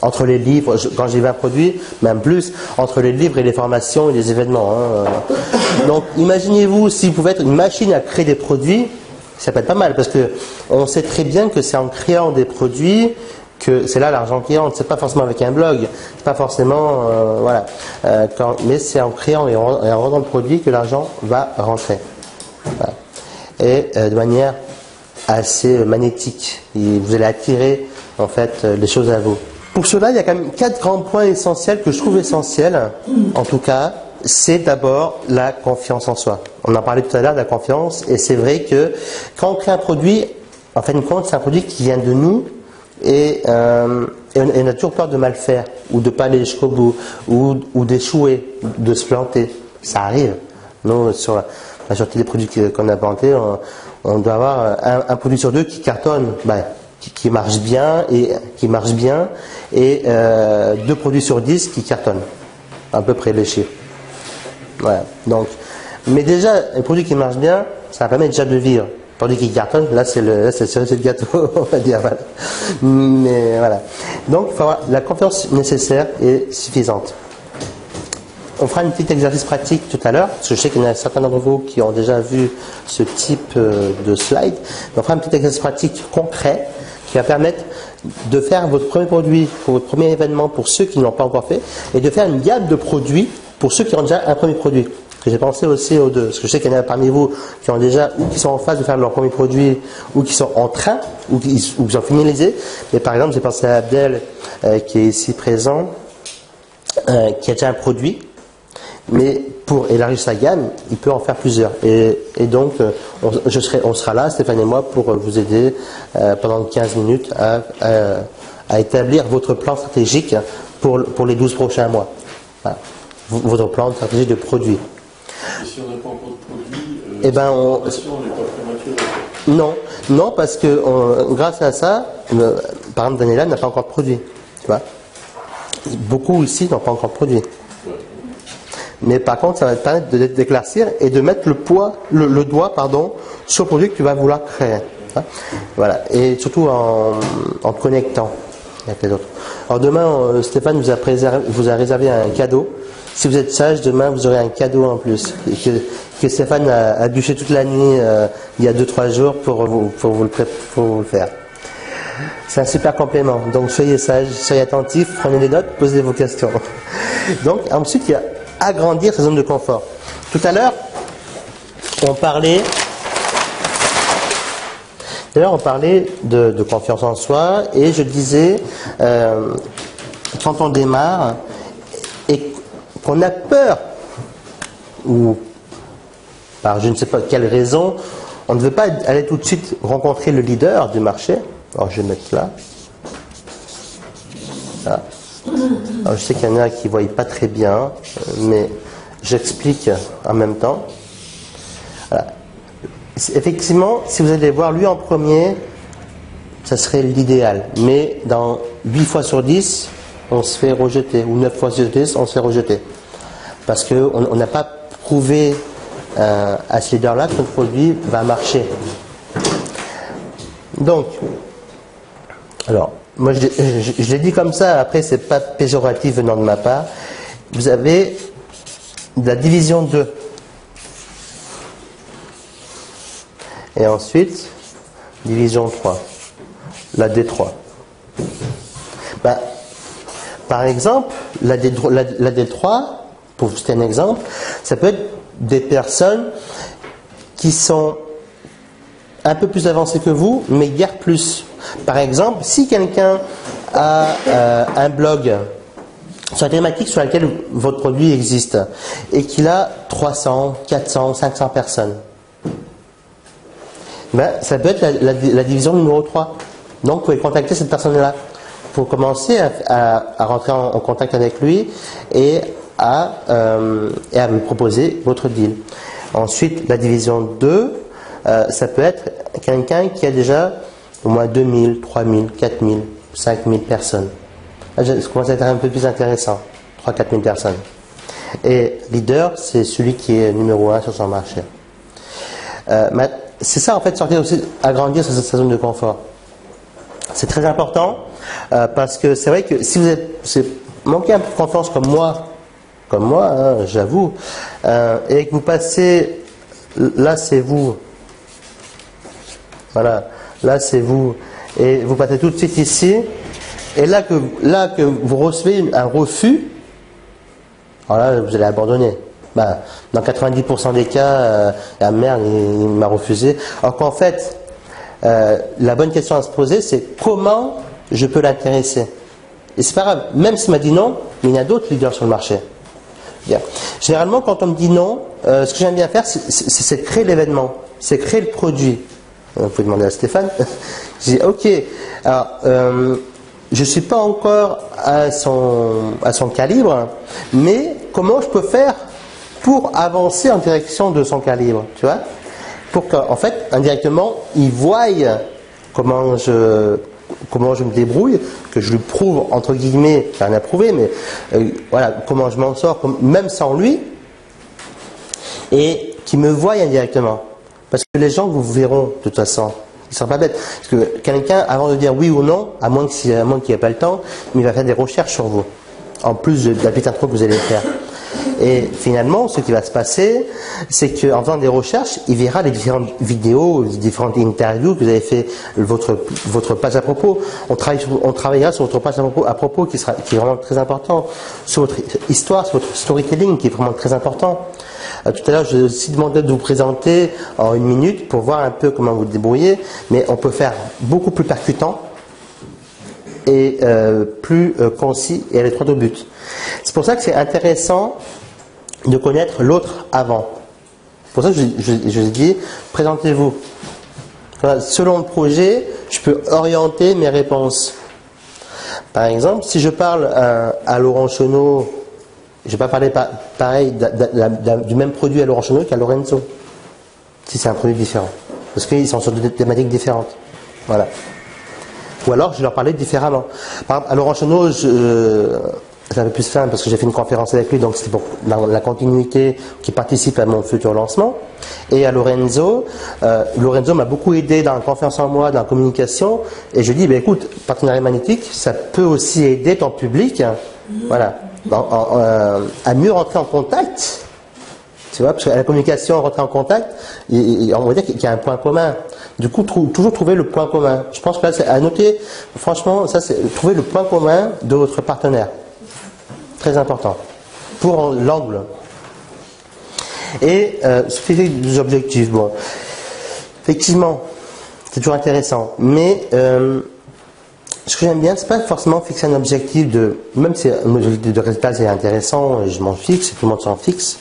Entre les livres, quand j'ai 20 produits, même plus, entre les livres et les formations et les événements. Donc, imaginez-vous, si vous pouvez être une machine à créer des produits, ça peut être pas mal, parce que on sait très bien que c'est en créant des produits que c'est là l'argent qui rentre. C'est pas forcément avec un blog, c'est pas forcément voilà, mais c'est en créant et en vendant le produit que l'argent va rentrer. Voilà. Et de manière assez magnétique. Et vous allez attirer en fait les choses à vous. Pour cela, il y a quand même 4 grands points essentiels que je trouve essentiels. En tout cas, c'est d'abord la confiance en soi. On en parlait tout à l'heure de la confiance, et c'est vrai que quand on crée un produit, en fin de compte, c'est un produit qui vient de nous. Et on a toujours peur de mal faire, ou de pas aller jusqu'au bout, ou d'échouer, de se planter. Ça arrive. Nous, sur la majorité des produits qu'on a inventés, on doit avoir un produit sur 2 qui cartonne, qui marche bien, et 2 produits sur 10 qui cartonnent. À peu près les chiffres. Voilà. Donc, mais déjà, un produit qui marche bien, ça permet déjà de vivre. Produit qui cartonne, là c'est le cerise de gâteau, on va dire. Voilà. Mais voilà. Donc, il faut avoir la confiance nécessaire et suffisante. on fera une petite exercice pratique tout à l'heure, parce que je sais qu'il y en a certains d'entre vous qui ont déjà vu ce type de slide. On fera un petit exercice pratique concret qui va permettre de faire votre premier produit pour votre premier événement pour ceux qui ne l'ont pas encore fait, et de faire une gamme de produits pour ceux qui ont déjà un premier produit. J'ai pensé aussi aux deux, parce que je sais qu'il y en a parmi vous qui ont déjà, ou qui sont en phase de faire leur premier produit, ou qui sont en train, ou qui ont finalisé. Mais par exemple, j'ai pensé à Abdel, qui est ici présent, qui a déjà un produit, mais pour élargir sa gamme, il peut en faire plusieurs. Et donc, on sera là, Stéphane et moi, pour vous aider pendant 15 minutes à établir votre plan stratégique pour les 12 prochains mois. Voilà. Votre plan stratégique de produit. Et si on n'a pas encore de produit, eh ben, on n'est pas prématuré. Non, parce que grâce à ça, par exemple, Daniela n'a pas encore de produit. Tu vois, beaucoup ici n'ont pas encore de produit. Mais par contre, ça va te permettre d'éclaircir et de mettre le doigt sur le produit que tu vas vouloir créer. Voilà. Et surtout en te connectant. Il y a peut-être d'autres. Alors demain, Stéphane vous a réservé un cadeau. Si vous êtes sage, demain vous aurez un cadeau en plus que Stéphane a bûché toute la nuit il y a 2-3 jours pour vous le faire. C'est un super complément. Donc soyez sages, soyez attentifs, prenez des notes, posez vos questions. Donc ensuite il y a agrandir sa zone de confort. Tout à l'heure, on parlait de confiance en soi, et je disais quand on démarre et qu'on a peur, ou par je ne sais pas quelle raison, on ne veut pas aller tout de suite rencontrer le leader du marché. Alors je vais mettre là. Là. Alors je sais qu'il y en a qui ne voient pas très bien, mais j'explique en même temps. Voilà. Effectivement, si vous allez voir lui en premier, ça serait l'idéal. Mais dans 8 fois sur 10, on se fait rejeter, ou 9 fois sur 10, on se fait rejeter. Parce qu'on n'a pas prouvé à ce leader-là que notre produit va marcher. Donc, alors, moi je l'ai dit comme ça, après c'est pas péjoratif venant de ma part. Vous avez la division 2. Et ensuite, division 3. La D3. Ben, par exemple, la D3, pour vous citer un exemple, ça peut être des personnes qui sont un peu plus avancées que vous, mais guère plus. Par exemple, si quelqu'un a un blog sur la thématique sur laquelle votre produit existe et qu'il a 300, 400, 500 personnes, ben, ça peut être la division numéro 3. Donc, vous pouvez contacter cette personne-là pour commencer à rentrer en contact avec lui et à lui proposer votre deal. Ensuite, la division 2, ça peut être quelqu'un qui a déjà au moins 2000, 3000, 4000, 5000 personnes. Là, ça commence à être un peu plus intéressant. 3-4 000 personnes. Et leader, c'est celui qui est numéro 1 sur son marché. C'est ça, en fait, sortir aussi, agrandir sa zone de confort. C'est très important, parce que c'est vrai que si vous manquez un peu de confiance comme moi, hein, j'avoue, et que vous passez, là c'est vous, voilà, là c'est vous, et vous passez tout de suite ici, et là que vous recevez un refus, alors là vous allez abandonner. Ben, dans 90% des cas, la merde, il m'a refusé. Alors qu'en fait, la bonne question à se poser, c'est comment je peux l'intéresser. Et c'est pas grave, même s'il m'a dit non, mais il y a d'autres leaders sur le marché. Bien. Généralement, quand on me dit non, ce que j'aime bien faire, c'est créer l'événement, c'est créer le produit. Vous pouvez demander à Stéphane. Je dis, ok, alors, je ne suis pas encore à son calibre, mais comment je peux faire pour avancer en direction de son calibre, tu vois, pour qu'en fait, indirectement, il voie comment je me débrouille, que je lui prouve, entre guillemets, j'ai rien à prouver, mais voilà, comment je m'en sors, même sans lui, et qu'il me voie indirectement. Parce que les gens vous verront, de toute façon, ils ne sont pas bêtes. Parce que quelqu'un, avant de dire oui ou non, à moins qu'il n'y ait pas le temps, mais il va faire des recherches sur vous, en plus de la petite intro que vous allez faire. Et finalement, ce qui va se passer, c'est qu'en faisant des recherches, il verra les différentes vidéos, les différentes interviews que vous avez fait votre page à propos. On travaillera sur votre page à propos qui est vraiment très important, sur votre histoire, sur votre storytelling qui est vraiment très important. Tout à l'heure, je vous ai aussi demandé de vous présenter en 1 minute pour voir un peu comment vous débrouillez, mais on peut faire beaucoup plus percutant et plus concis et aller droit au but. C'est pour ça que c'est intéressant de connaître l'autre avant. C'est pour ça que je dis, présentez-vous. Selon le projet, je peux orienter mes réponses. Par exemple, si je parle à Laurent Chenot, je ne vais pas parler pareil du même produit à Laurent Chenot qu'à Lorenzo, si c'est un produit différent. Parce qu'ils sont sur des thématiques différentes. Voilà. Ou alors, je leur parlais différemment. Par exemple, à Laurent Chenot, c'est un peu plus simple parce que j'ai fait une conférence avec lui, donc c'était pour la continuité qui participe à mon futur lancement. Et à Lorenzo, Lorenzo m'a beaucoup aidé dans la confiance en moi, dans la communication. Et je dis, écoute, partenariat magnétique, ça peut aussi aider ton public, voilà, à mieux rentrer en contact. Tu vois, parce que la communication, rentrer en contact, on va dire qu'il y a un point commun. Du coup, toujours trouver le point commun. Je pense que là, c'est à noter, franchement, ça, c'est trouver le point commun de votre partenaire. Très important. Pour l'angle. Et ce qui fait des objectifs. Bon, effectivement, c'est toujours intéressant. Mais ce que j'aime bien, c'est pas forcément fixer un objectif de. Même si un objectif de résultat c'est intéressant, je m'en fixe, tout le monde s'en fixe.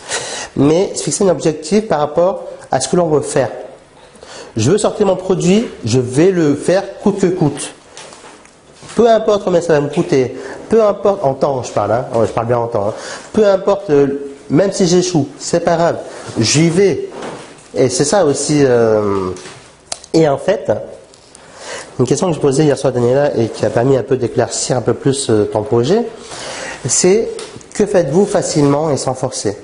Mais fixer un objectif par rapport à ce que l'on veut faire. Je veux sortir mon produit, je vais le faire coûte que coûte. Peu importe combien ça va me coûter, peu importe, en temps je parle, hein, je parle bien en temps, hein, peu importe, même si j'échoue, c'est pas grave, j'y vais. Et c'est ça aussi. Et en fait, une question que je posais hier soir à Daniela et qui a permis un peu d'éclaircir un peu plus ton projet, c'est que faites-vous facilement et sans forcer?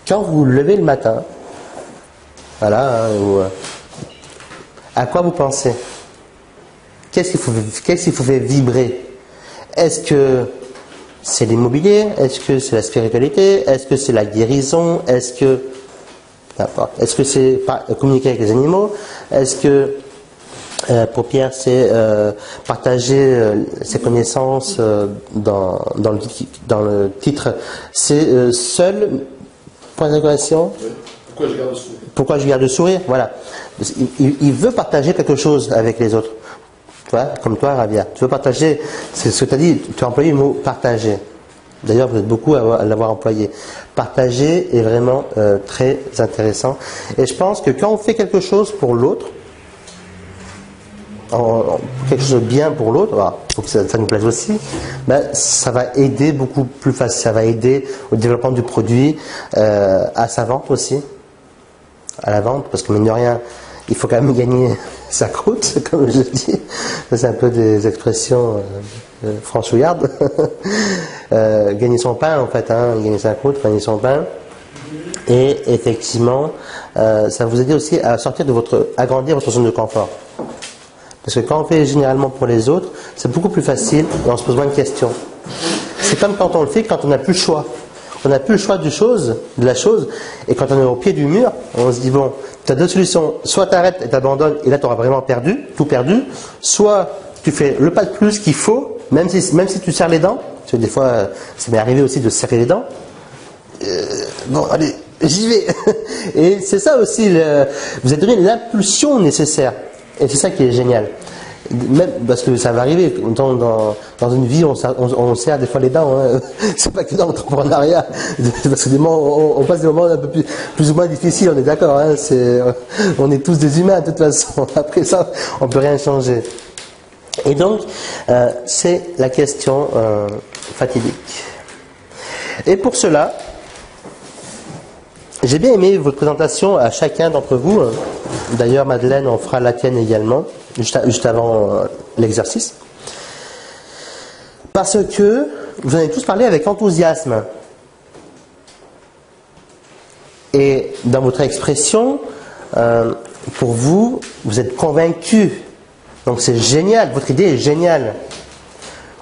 Quand vous vous levez le matin, voilà, à quoi vous pensez? Qu'est-ce qu'il faut faire vibrer? Est-ce que c'est l'immobilier? Est-ce que c'est la spiritualité? Est-ce que c'est la guérison? Est-ce que c'est communiquer avec les animaux? Est-ce que pour Pierre c'est partager ses connaissances dans le titre? C'est seul point d'interrogation. Pourquoi je garde le sourire? Voilà. Il veut partager quelque chose avec les autres. Tu vois, comme toi, Ravia. Tu veux partager, c'est ce que tu as dit, tu as employé le mot partager. D'ailleurs, vous êtes beaucoup à l'avoir employé. Partager est vraiment très intéressant. Et je pense que quand on fait quelque chose pour l'autre, quelque chose de bien pour l'autre, il faut que ça nous plaise aussi, ça va aider beaucoup plus facile, ça va aider au développement du produit, à sa vente aussi, à la vente, parce que mine de rien, il faut quand même gagner sa croûte, comme je dis. C'est un peu des expressions franchouillardes. Gagner son pain, en fait, hein, gagner sa croûte, gagner son pain. Et effectivement, ça vous aide aussi à sortir agrandir votre zone de confort. Parce que quand on fait généralement pour les autres, c'est beaucoup plus facile et on se pose moins de questions. C'est comme quand on le fait, quand on n'a plus le choix. On n'a plus le choix de la chose, et quand on est au pied du mur, on se dit bon, tu as deux solutions, soit tu arrêtes et tu abandonnes, et là tu auras vraiment tout perdu, soit tu fais le pas de plus qu'il faut, même si tu serres les dents, parce que des fois ça m'est arrivé aussi de serrer les dents, bon allez, j'y vais. Et c'est ça aussi, vous avez donné l'impulsion nécessaire, et c'est ça qui est génial. Même parce que ça va arriver, dans une vie, on serre des fois les dents, hein. C'est pas que dans l'entrepreneuriat, parce que on passe des moments un peu plus ou moins difficiles, on est d'accord, hein. On est tous des humains de toute façon, après ça, on peut rien changer. Et donc, c'est la question fatidique. Et pour cela, j'ai bien aimé votre présentation à chacun d'entre vous. D'ailleurs, Madeleine, on fera la tienne également, juste avant l'exercice. Parce que vous en avez tous parlé avec enthousiasme. Et dans votre expression, pour vous, vous êtes convaincus. Donc c'est génial, votre idée est géniale.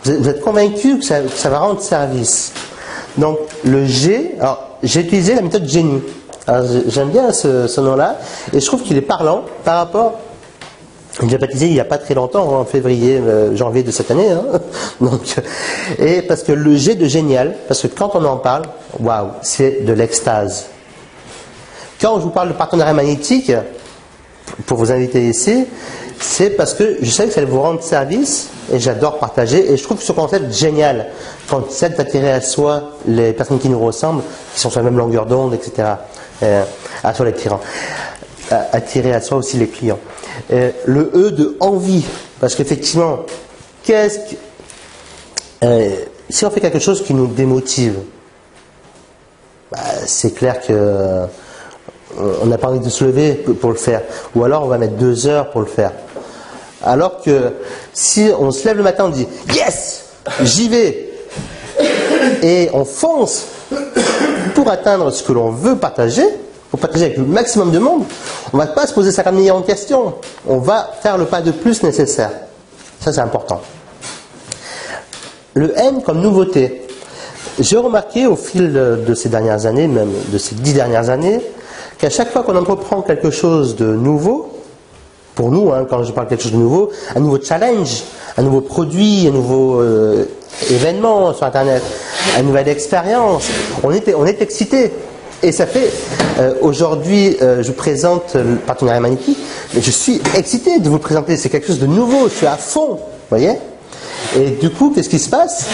Vous êtes convaincus que ça va rendre service. Donc le G, alors j'ai utilisé la méthode Génie. Alors j'aime bien ce nom-là, et je trouve qu'il est parlant par rapport. J'ai baptisé il n'y a pas très longtemps, en février, janvier de cette année. Hein. Donc, et parce que le G de génial, parce que quand on en parle, waouh, c'est de l'extase. Quand je vous parle de partenariat magnétique, pour vous inviter ici, c'est parce que je sais que ça va vous rendre service, et j'adore partager, et je trouve ce concept génial. Quand c'est d'attirer à soi les personnes qui nous ressemblent, qui sont sur la même longueur d'onde, etc. À soi les tyrans. Attirer à soi aussi les clients. Le E de envie, parce qu'effectivement, si on fait quelque chose qui nous démotive, c'est clair que on n'a pas envie de se lever pour le faire, ou alors on va mettre 2 heures pour le faire. Alors que si on se lève le matin, on dit yes, j'y vais, et on fonce pour atteindre ce que l'on veut partager, pour partager avec le maximum de monde, on ne va pas se poser 50 millions de questions. On va faire le pas de plus nécessaire. Ça, c'est important. Le N comme nouveauté. J'ai remarqué au fil de ces dernières années, même de ces 10 dernières années, qu'à chaque fois qu'on entreprend quelque chose de nouveau, pour nous, hein, quand je parle de quelque chose de nouveau, un nouveau challenge, un nouveau produit, un nouveau événement sur Internet, une nouvelle expérience, on est excité. Et ça fait, aujourd'hui, je présente le partenariat magnétique, mais je suis excité de vous le présenter. C'est quelque chose de nouveau, je suis à fond, vous voyez. Et du coup, qu'est-ce qui se passe?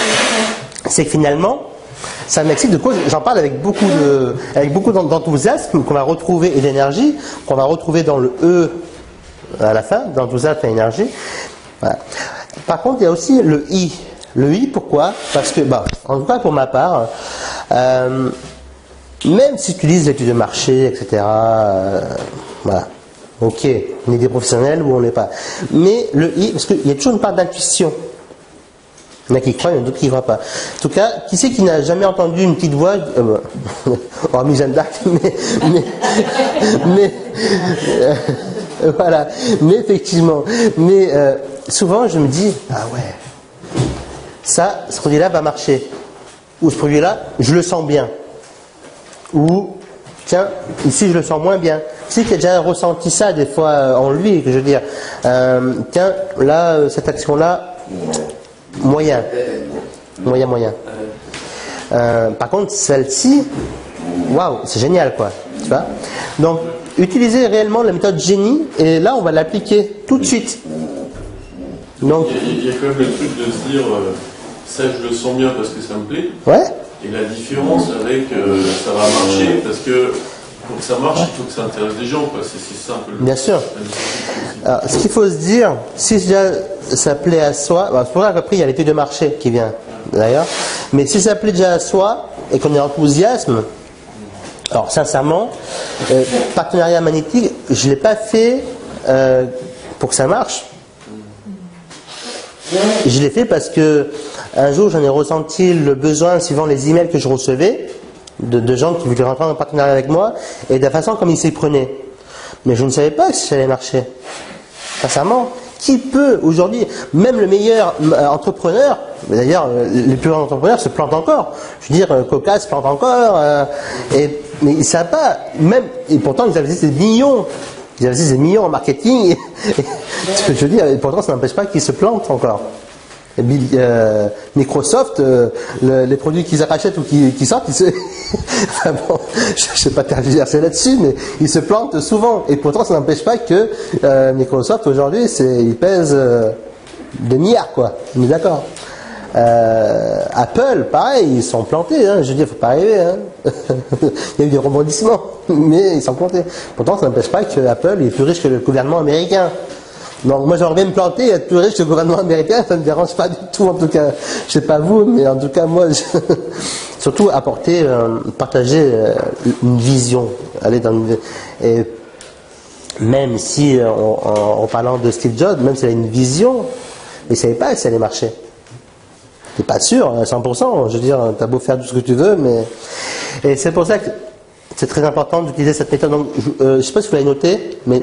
C'est que finalement, ça m'excite. De quoi j'en parle avec beaucoup d'enthousiasme qu'on va retrouver, et d'énergie, qu'on va retrouver dans le E à la fin, d'enthousiasme et énergie. Voilà. Par contre, il y a aussi le I. Le I, pourquoi? Parce que, en tout cas pour ma part, même si tu utilises l'étude de marché, etc., voilà, ok, on est des professionnels ou on n'est pas. Mais le I, parce qu'il y a toujours une part d'intuition. Il y en a qui croient, il y en a d'autres qui ne croient pas. En tout cas, qui c'est qui n'a jamais entendu une petite voix, hormis Jeanne d'Arc, voilà, mais effectivement, souvent je me dis, ah ouais, ce produit-là va marcher, ou ce produit-là, je le sens bien. Ou, tiens, ici je le sens moins bien. Tu sais qu'il a déjà ressenti ça des fois en lui, que je veux dire. Tiens, là, cette action-là, moyen. Par contre, celle-ci, waouh, c'est génial, quoi. Tu vois? Donc, utilisez réellement la méthode génie, et là, on va l'appliquer tout de suite. Donc, il y a quand même le truc de se dire, ça, je le sens bien parce que ça me plaît. Ouais. Et la différence avec ça va marcher, parce que pour que ça marche, il faut que ça intéresse des gens, quoi. C'est ça un peu le. Bien sûr. Alors, ce qu'il faut se dire, si déjà ça plaît à soi, c'est pour ça qu'après il y a l'étude de marché qui vient d'ailleurs, mais si ça plaît déjà à soi et qu'on est enthousiasme, alors sincèrement, partenariat magnétique, je ne l'ai pas fait pour que ça marche. Je l'ai fait parce que un jour j'en ai ressenti le besoin suivant les emails que je recevais de gens qui voulaient rentrer en partenariat avec moi et de la façon comme ils s'y prenaient. Mais je ne savais pas si ça allait marcher. Sincèrement, qui peut aujourd'hui, même le meilleur entrepreneur, d'ailleurs les plus grands entrepreneurs se plantent encore. Je veux dire, Coca se plante encore, mais ils ne savent pas, même, et pourtant ils investissent des millions. Ils investissent des millions en marketing, ce que je veux dire, et pourtant ça n'empêche pas qu'ils se plantent encore. Et Microsoft, les produits qu'ils rachètent ou qui sortent, enfin bon, je ne sais pas tergiverser là-dessus, mais ils se plantent souvent. Et pourtant, ça n'empêche pas que Microsoft aujourd'hui, il pèse des milliards, quoi. On est d'accord. Apple, pareil, ils sont plantés. Hein, je veux dire, faut pas rêver. Hein. Il y a eu des rebondissements, mais ils sont plantés. Pourtant, ça n'empêche pas que Apple est plus riche que le gouvernement américain. Donc moi j'aimerais bien me planter, être plus riche que le gouvernement américain, ça ne me dérange pas du tout, en tout cas, je sais pas vous, mais en tout cas moi, surtout apporter, partager une vision, et même si en parlant de Steve Jobs, même s'il a une vision, il ne savait pas si ça allait marcher. T'es pas sûr à 100%, je veux dire, t'as beau faire tout ce que tu veux, mais et c'est pour ça que c'est très important d'utiliser cette méthode. Donc, je ne sais pas si vous l'avez noté, mais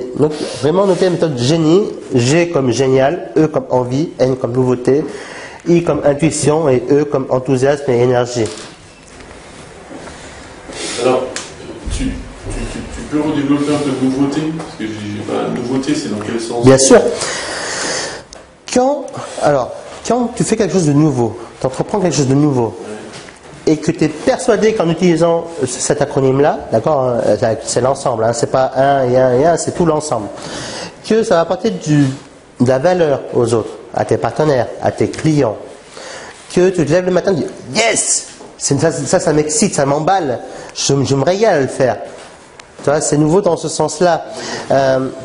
vraiment noter la méthode génie. G comme génial, E comme envie, N comme nouveauté, I comme intuition et E comme enthousiasme et énergie. Alors, tu peux redévelopper un peu de nouveauté? Parce que nouveauté, c'est dans quel sens? Bien sûr. Quand tu fais quelque chose de nouveau, tu entreprends quelque chose de nouveau, et que tu es persuadé qu'en utilisant cet acronyme-là, d'accord, c'est l'ensemble, hein, c'est pas un et un, c'est tout l'ensemble, que ça va apporter de la valeur aux autres, à tes partenaires, à tes clients, que tu te lèves le matin et tu dis yes, ça m'excite, ça m'emballe, je me régale à le faire. Tu vois, c'est nouveau dans ce sens-là.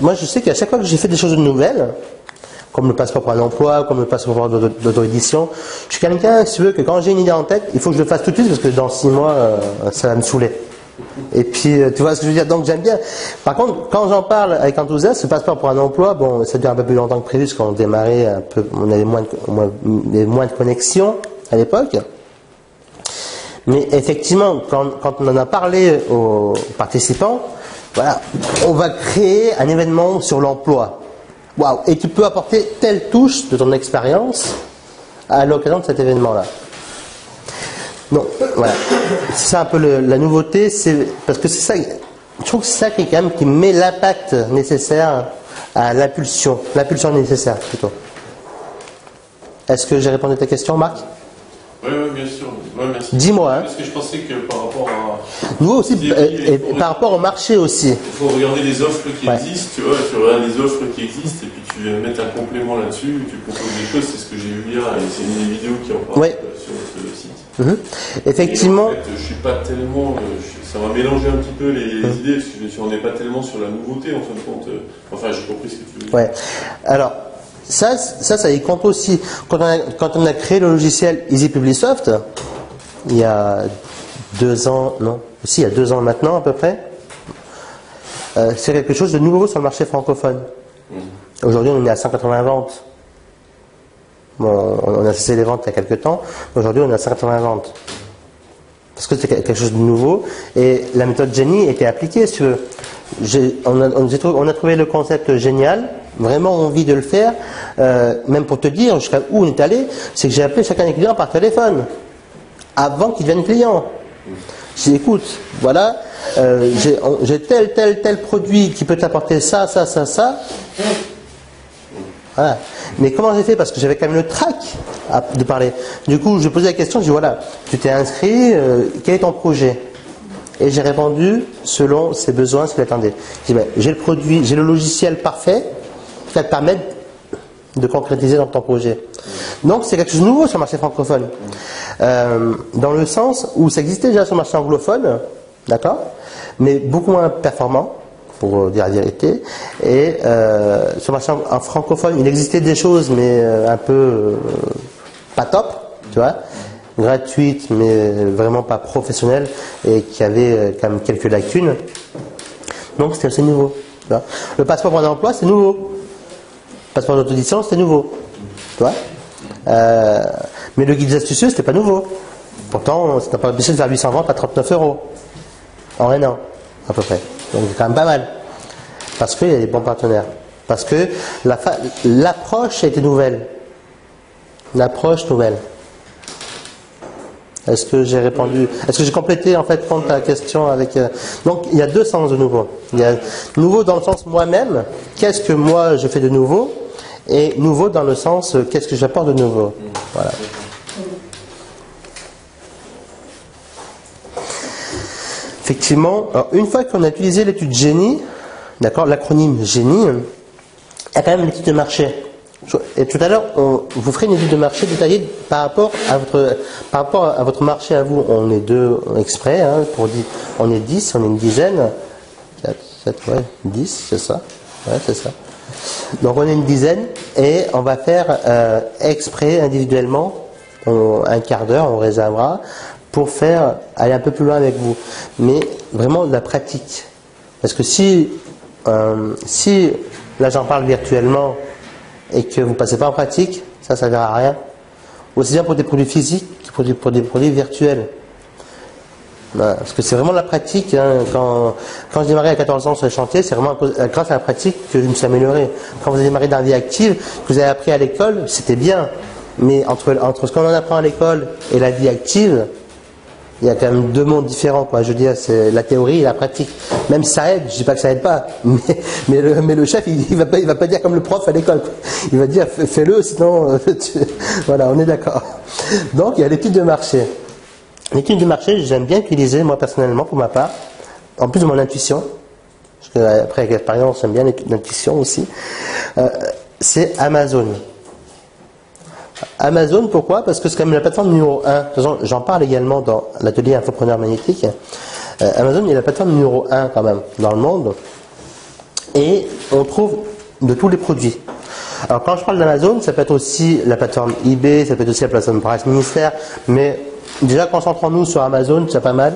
Moi, je sais qu'à chaque fois que j'ai fait des choses nouvelles, comme le passeport pour un emploi, comme le passeport d'auto-édition, je suis quelqu'un, si tu veux, que quand j'ai une idée en tête, il faut que je le fasse tout de suite parce que dans 6 mois, ça va me saouler. Et puis, tu vois ce que je veux dire? Donc, j'aime bien. Par contre, quand j'en parle avec enthousiasme, ce passeport pour un emploi, bon, ça dure un peu plus longtemps que prévu parce qu'on démarrait un peu, on avait moins de connexion à l'époque. Mais effectivement, quand on en a parlé aux participants, voilà, on va créer un événement sur l'emploi. Waouh! Et tu peux apporter telle touche de ton expérience à l'occasion de cet événement-là. Donc, voilà. C'est ça un peu la nouveauté, parce que c'est ça, je trouve que c'est ça qui met l'impact nécessaire à l'impulsion nécessaire plutôt. Est-ce que j'ai répondu à ta question, Marc? Oui, bien sûr. Ouais, merci. Dis-moi. Parce que je pensais que par rapport à... Nous aussi, et par rapport au marché aussi. Il faut regarder les offres qui existent, tu vois, tu regardes les offres qui existent et puis tu viens mettre un complément là-dessus, tu proposes des choses, c'est ce que j'ai vu hier, et c'est une des vidéos qui en parle sur notre site. Effectivement. Et en fait, je suis pas tellement... ça va mélanger un petit peu les idées, parce qu'on n'est pas tellement sur la nouveauté, en fin de compte. Enfin, j'ai compris ce que tu veux dire. Ouais. Alors, ça y compte aussi. Quand on a créé le logiciel EasyPublisoft, il y a 2 ans, non, si, il y a 2 ans maintenant à peu près, c'est quelque chose de nouveau sur le marché francophone. Aujourd'hui, on est à 180 ventes. Bon, on a cessé les ventes il y a quelques temps. Aujourd'hui, on est à 180 ventes. Parce que c'est quelque chose de nouveau. Et la méthode Jenny était appliquée. Si tu veux. On a trouvé le concept génial. Vraiment envie de le faire. Même pour te dire jusqu'à où on est allé, c'est que j'ai appelé chacun des clients par téléphone. Avant qu'ils deviennent clients. J'ai dit, écoute, voilà, j'ai tel produit qui peut t'apporter ça. Voilà. Mais comment j'ai fait? Parce que j'avais quand même le trac de parler. Du coup, je posais la question, je dis voilà, tu t'es inscrit, quel est ton projet? Et j'ai répondu selon ses besoins, ce qu'il attendait. Je dis j'ai le produit, j'ai le logiciel parfait qui va te permettre de concrétiser dans ton projet. Donc c'est quelque chose de nouveau sur le marché francophone. Dans le sens où ça existait déjà sur le marché anglophone, d'accord, mais beaucoup moins performant, pour dire la vérité. Et sur le marché en francophone, il existait des choses, mais un peu pas top, tu vois, gratuites, mais vraiment pas professionnelles, et qui avaient quand même quelques lacunes. Donc c'était assez nouveau. Tu vois. Le passeport pour un emploi, c'est nouveau. Le passeport d'auto-édition, c'était nouveau. Tu vois. Mais le guide des astucieux, c'était pas nouveau. Pourtant, ça n'a pas empêché de faire 800 ventes à 39 € en un an, à peu près. Donc c'est quand même pas mal. Parce qu'il y a des bons partenaires. Parce que l'approche a été nouvelle. L'approche nouvelle. Est-ce que j'ai répondu? Est-ce que j'ai complété en fait ta question avec... Donc il y a 2 sens de nouveau. Il y a nouveau dans le sens moi-même, qu'est-ce que moi je fais de nouveau, et nouveau dans le sens qu'est-ce que j'apporte de nouveau. Voilà. Effectivement, alors, une fois qu'on a utilisé l'étude Jenny, d'accord, l'acronyme Jenny, il y a quand même l'étude de marché. Et tout à l'heure, vous ferez une étude de marché détaillée par rapport à votre marché à vous. On est 2 exprès, hein, on est 10, on est une dizaine. 4, 7, 10, c'est ça. Ouais, c'est ça. Donc on est une dizaine et on va faire exprès individuellement, un quart d'heure, on réservera, pour aller un peu plus loin avec vous. Mais vraiment de la pratique. Parce que si là j'en parle virtuellement, et que vous ne passez pas en pratique, ça ne sert à rien. Aussi bien pour des produits physiques que pour des produits virtuels. Voilà, parce que c'est vraiment la pratique. Hein. Quand je démarrais à 14 ans sur les chantiers, c'est vraiment grâce à la pratique que je me suis amélioré. Quand vous avez démarré dans la vie active, que vous avez appris à l'école, c'était bien. Mais entre ce qu'on en apprend à l'école et la vie active, il y a quand même deux mondes différents, quoi. Je veux dire, c'est la théorie et la pratique. Même si ça aide, je dis pas que ça aide pas, mais le chef, il va pas dire comme le prof à l'école, quoi. Il va dire fais-le, sinon, voilà, on est d'accord. Donc, il y a l'étude de marché. L'étude de marché, j'aime bien utiliser, moi personnellement, pour ma part, en plus de mon intuition, parce que après avec l'expérience, j'aime bien l'intuition aussi, c'est Amazon. Amazon, pourquoi? Parce que c'est quand même la plateforme numéro 1. De toute façon, j'en parle également dans l'atelier Infopreneur Magnétique. Amazon est la plateforme numéro 1 quand même dans le monde. Et on trouve de tous les produits. Alors quand je parle d'Amazon, ça peut être aussi la plateforme eBay, ça peut être aussi la plateforme Price Ministère, mais déjà concentrons-nous sur Amazon, c'est pas mal.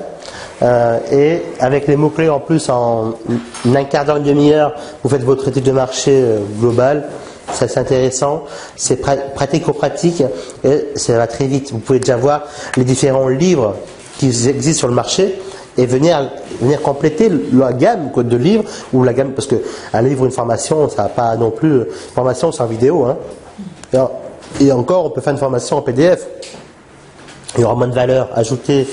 Et avec les mots-clés en plus, en un quart d'heure, une demi-heure, vous faites votre étude de marché globale. Ça, c'est intéressant, c'est pratico-pratique et ça va très vite. Vous pouvez déjà voir les différents livres qui existent sur le marché et venir compléter la gamme de livres ou la gamme, parce que un livre ou une formation, ça n'a pas non plus une formation sans vidéo, hein. Et encore, on peut faire une formation en PDF. Il y aura moins de valeur ajoutée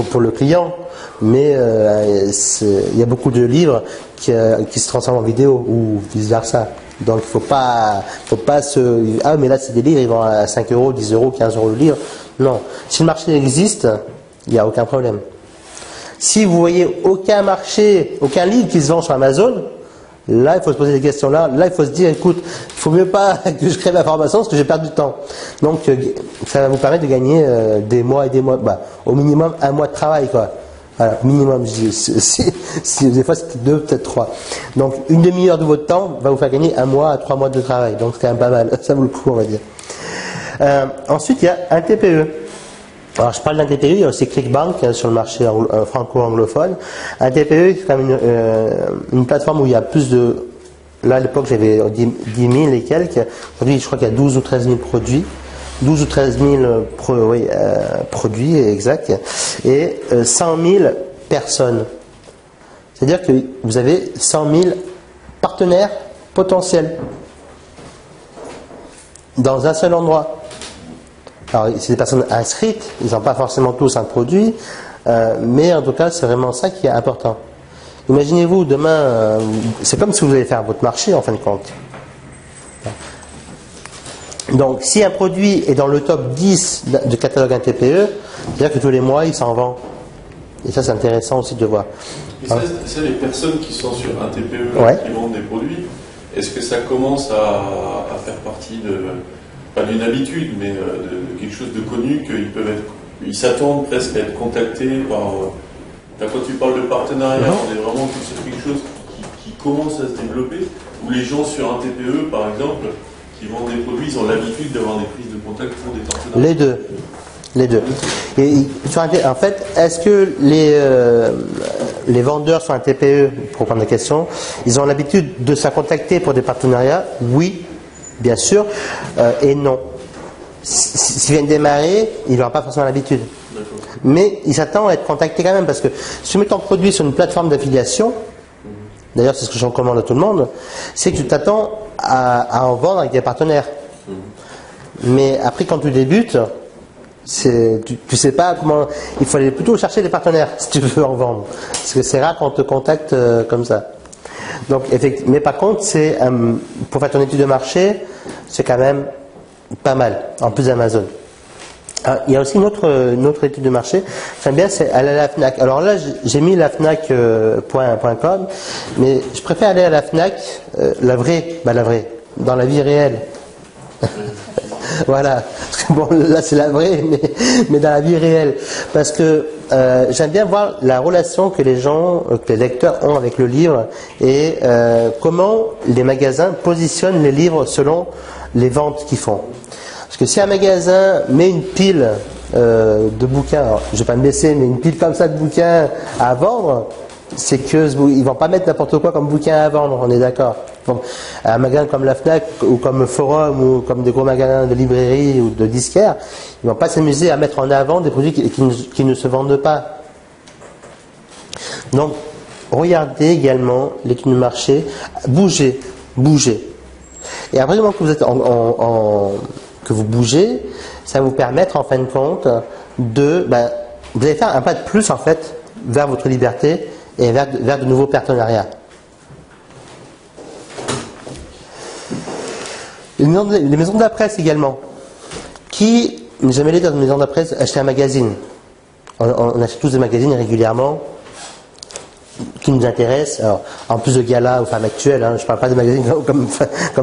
pour le client, mais il y a beaucoup de livres qui se transforment en vidéo ou vice versa. Donc il faut pas mais là c'est des livres, ils vont à 5 euros, 10 euros, 15 euros le livre. Non. Si le marché existe, il n'y a aucun problème. Si vous voyez aucun marché, aucun livre qui se vend sur Amazon, là il faut se poser des questions là il faut se dire, écoute, il faut mieux pas que je crée ma formation parce que j'ai perdu du temps. Donc ça va vous permettre de gagner des mois et des mois, au minimum un mois de travail, quoi. Voilà, minimum, je dis, des fois c'est 2, peut-être 3. Donc une demi-heure de votre temps va vous faire gagner 1 mois à 3 mois de travail. Donc c'est quand même pas mal, ça vaut le coup, on va dire. Ensuite il y a un TPE. Alors je parle d'un TPE, il y a aussi ClickBank sur le marché franco-anglophone. Un TPE c'est quand même une plateforme où il y a plus de... Là à l'époque j'avais 10 000 et quelques. Aujourd'hui je crois qu'il y a 12 ou 13 000 produits. 12 ou 13 000 produits exact, et 100 000 personnes. C'est-à-dire que vous avez 100 000 partenaires potentiels dans un seul endroit. Alors c'est des personnes inscrites, ils n'ont pas forcément tous un produit, mais en tout cas c'est vraiment ça qui est important. Imaginez-vous demain, c'est comme si vous allez faire votre marché en fin de compte. Donc, si un produit est dans le top 10 de catalogue un TPE, c'est-à-dire que tous les mois, il s'en vend. Et ça, c'est intéressant aussi de voir. Et ça, les personnes qui sont sur un TPE, qui vendent des produits, est-ce que ça commence à faire partie pas d'une habitude, mais de quelque chose de connu, ils s'attendent presque à être contactés par... quand tu parles de partenariat, on est vraiment sur quelque chose qui commence à se développer, où les gens sur un TPE, par exemple, qui vendent des produits, ils ont l'habitude d'avoir des prises de contact pour des partenariats. Les deux. Et, en fait, est-ce que les vendeurs sur un TPE, pour prendre la question, ils ont l'habitude de se contacter pour des partenariats? Oui, bien sûr, et non. S'ils viennent démarrer, ils n'auront pas forcément l'habitude. Mais ils s'attendent à être contactés quand même, parce que si tu mets ton produit sur une plateforme d'affiliation, d'ailleurs c'est ce que je recommande à tout le monde, c'est que tu t'attends à en vendre avec des partenaires. Mais après quand tu débutes, tu sais pas comment... Il faut aller plutôt chercher des partenaires si tu veux en vendre. Parce que c'est rare qu'on te contacte comme ça. Donc, mais par contre, pour faire ton étude de marché, c'est quand même pas mal, en plus d'Amazon. Il y a aussi une autre étude de marché, j'aime bien, c'est aller à la FNAC. Alors là, j'ai mis la FNAC.com, mais je préfère aller à la FNAC, la vraie, dans la vie réelle. Voilà. Bon, là c'est la vraie, mais dans la vie réelle. Parce que j'aime bien voir la relation que les gens, que les lecteurs ont avec le livre et comment les magasins positionnent les livres selon les ventes qu'ils font. Parce que si un magasin met une pile de bouquins, alors, je ne vais pas me baisser, mais une pile comme ça de bouquins à vendre, c'est que ils vont pas mettre n'importe quoi comme bouquin à vendre, on est d'accord. Bon, un magasin comme la FNAC ou comme Forum ou comme des gros magasins de librairie ou de disquaires, ils vont pas s'amuser à mettre en avant des produits qui ne se vendent pas. Donc, regardez également l'étude de marché, bougez. Et après, que vous êtes que vous bougez, ça va vous permettre en fin de compte de vous allez faire un pas de plus en fait vers votre liberté et vers de nouveaux partenariats. Les maisons de la presse également. Qui n'est jamais allé dans une maison de la presse acheter un magazine? On achète tous des magazines régulièrement qui nous intéressent. Alors, en plus de Gala ou Femmes Actuelles, je ne parle pas de magazines comme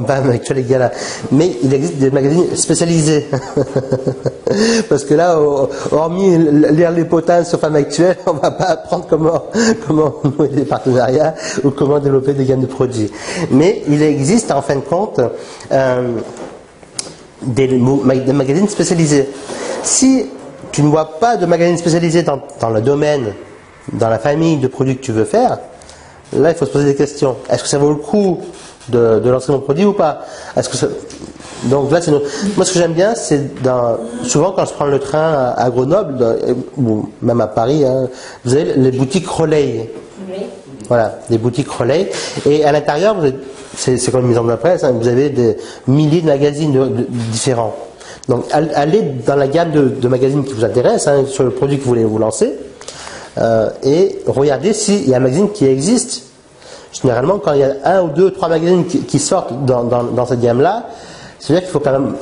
Femmes Actuelles et Gala, mais il existe des magazines spécialisés. Parce que là, hormis lire les potins sur Femmes Actuelles, on ne va pas apprendre comment nouer des partenariats ou comment développer des gammes de produits. Mais il existe en fin de compte des magazines spécialisés. Si tu ne vois pas de magazines spécialisés dans le domaine, dans la famille de produits que tu veux faire, là il faut se poser des questions. Est-ce que ça vaut le coup de lancer mon produit ou pas? Donc là, moi ce que j'aime bien, c'est souvent quand je prends le train à Grenoble, ou même à Paris, vous avez les boutiques relais. Oui. Voilà, des boutiques relais. Et à l'intérieur, c'est comme une maison de la presse, vous avez des milliers de magazines différents. Donc allez dans la gamme de magazines qui vous intéresse, sur le produit que vous voulez vous lancer, et regardez s'il y a un magazine qui existe. Généralement, quand il y a 1 ou 2, 3 magazines qui sortent dans cette gamme-là, c'est-à-dire qu'il faut quand même...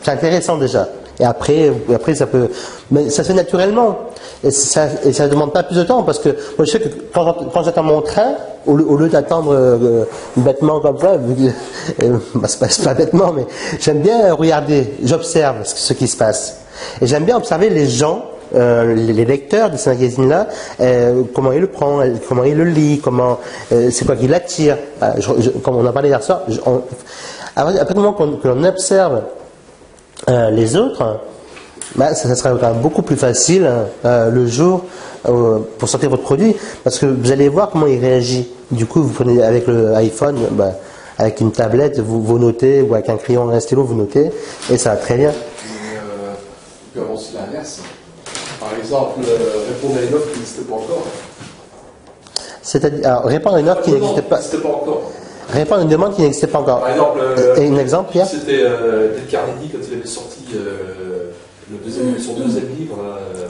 c'est intéressant déjà. Et après ça peut... Mais ça se fait naturellement. Et ça ne demande pas plus de temps, parce que moi je sais que quand j'attends mon train, au lieu d'attendre bêtement comme ça, c'est pas bêtement, mais j'aime bien regarder, j'observe ce qui se passe. Et j'aime bien observer les gens, les lecteurs de ces magazines-là, comment ils le prennent, comment ils le lisent, c'est quoi qui l'attire. Comme on en parlait hier soir, à partir du moment que l'on observe les autres, ça sera quand même beaucoup plus facile le jour pour sortir votre produit, parce que vous allez voir comment il réagit. Du coup, vous prenez avec le iPhone, avec une tablette, vous notez, ou avec un crayon et un stylo, vous notez, et ça va très bien. Il peut avoir aussi l'inverse. Par exemple, répondre à une offre qui n'existe pas encore. C'est-à-dire, répondre à une offre qui n'existe pas encore. Répondre à une demande qui n'existait pas encore. Par exemple, et un exemple, Pierre? C'était Dale Carnegie quand il avait sorti son deuxième livre,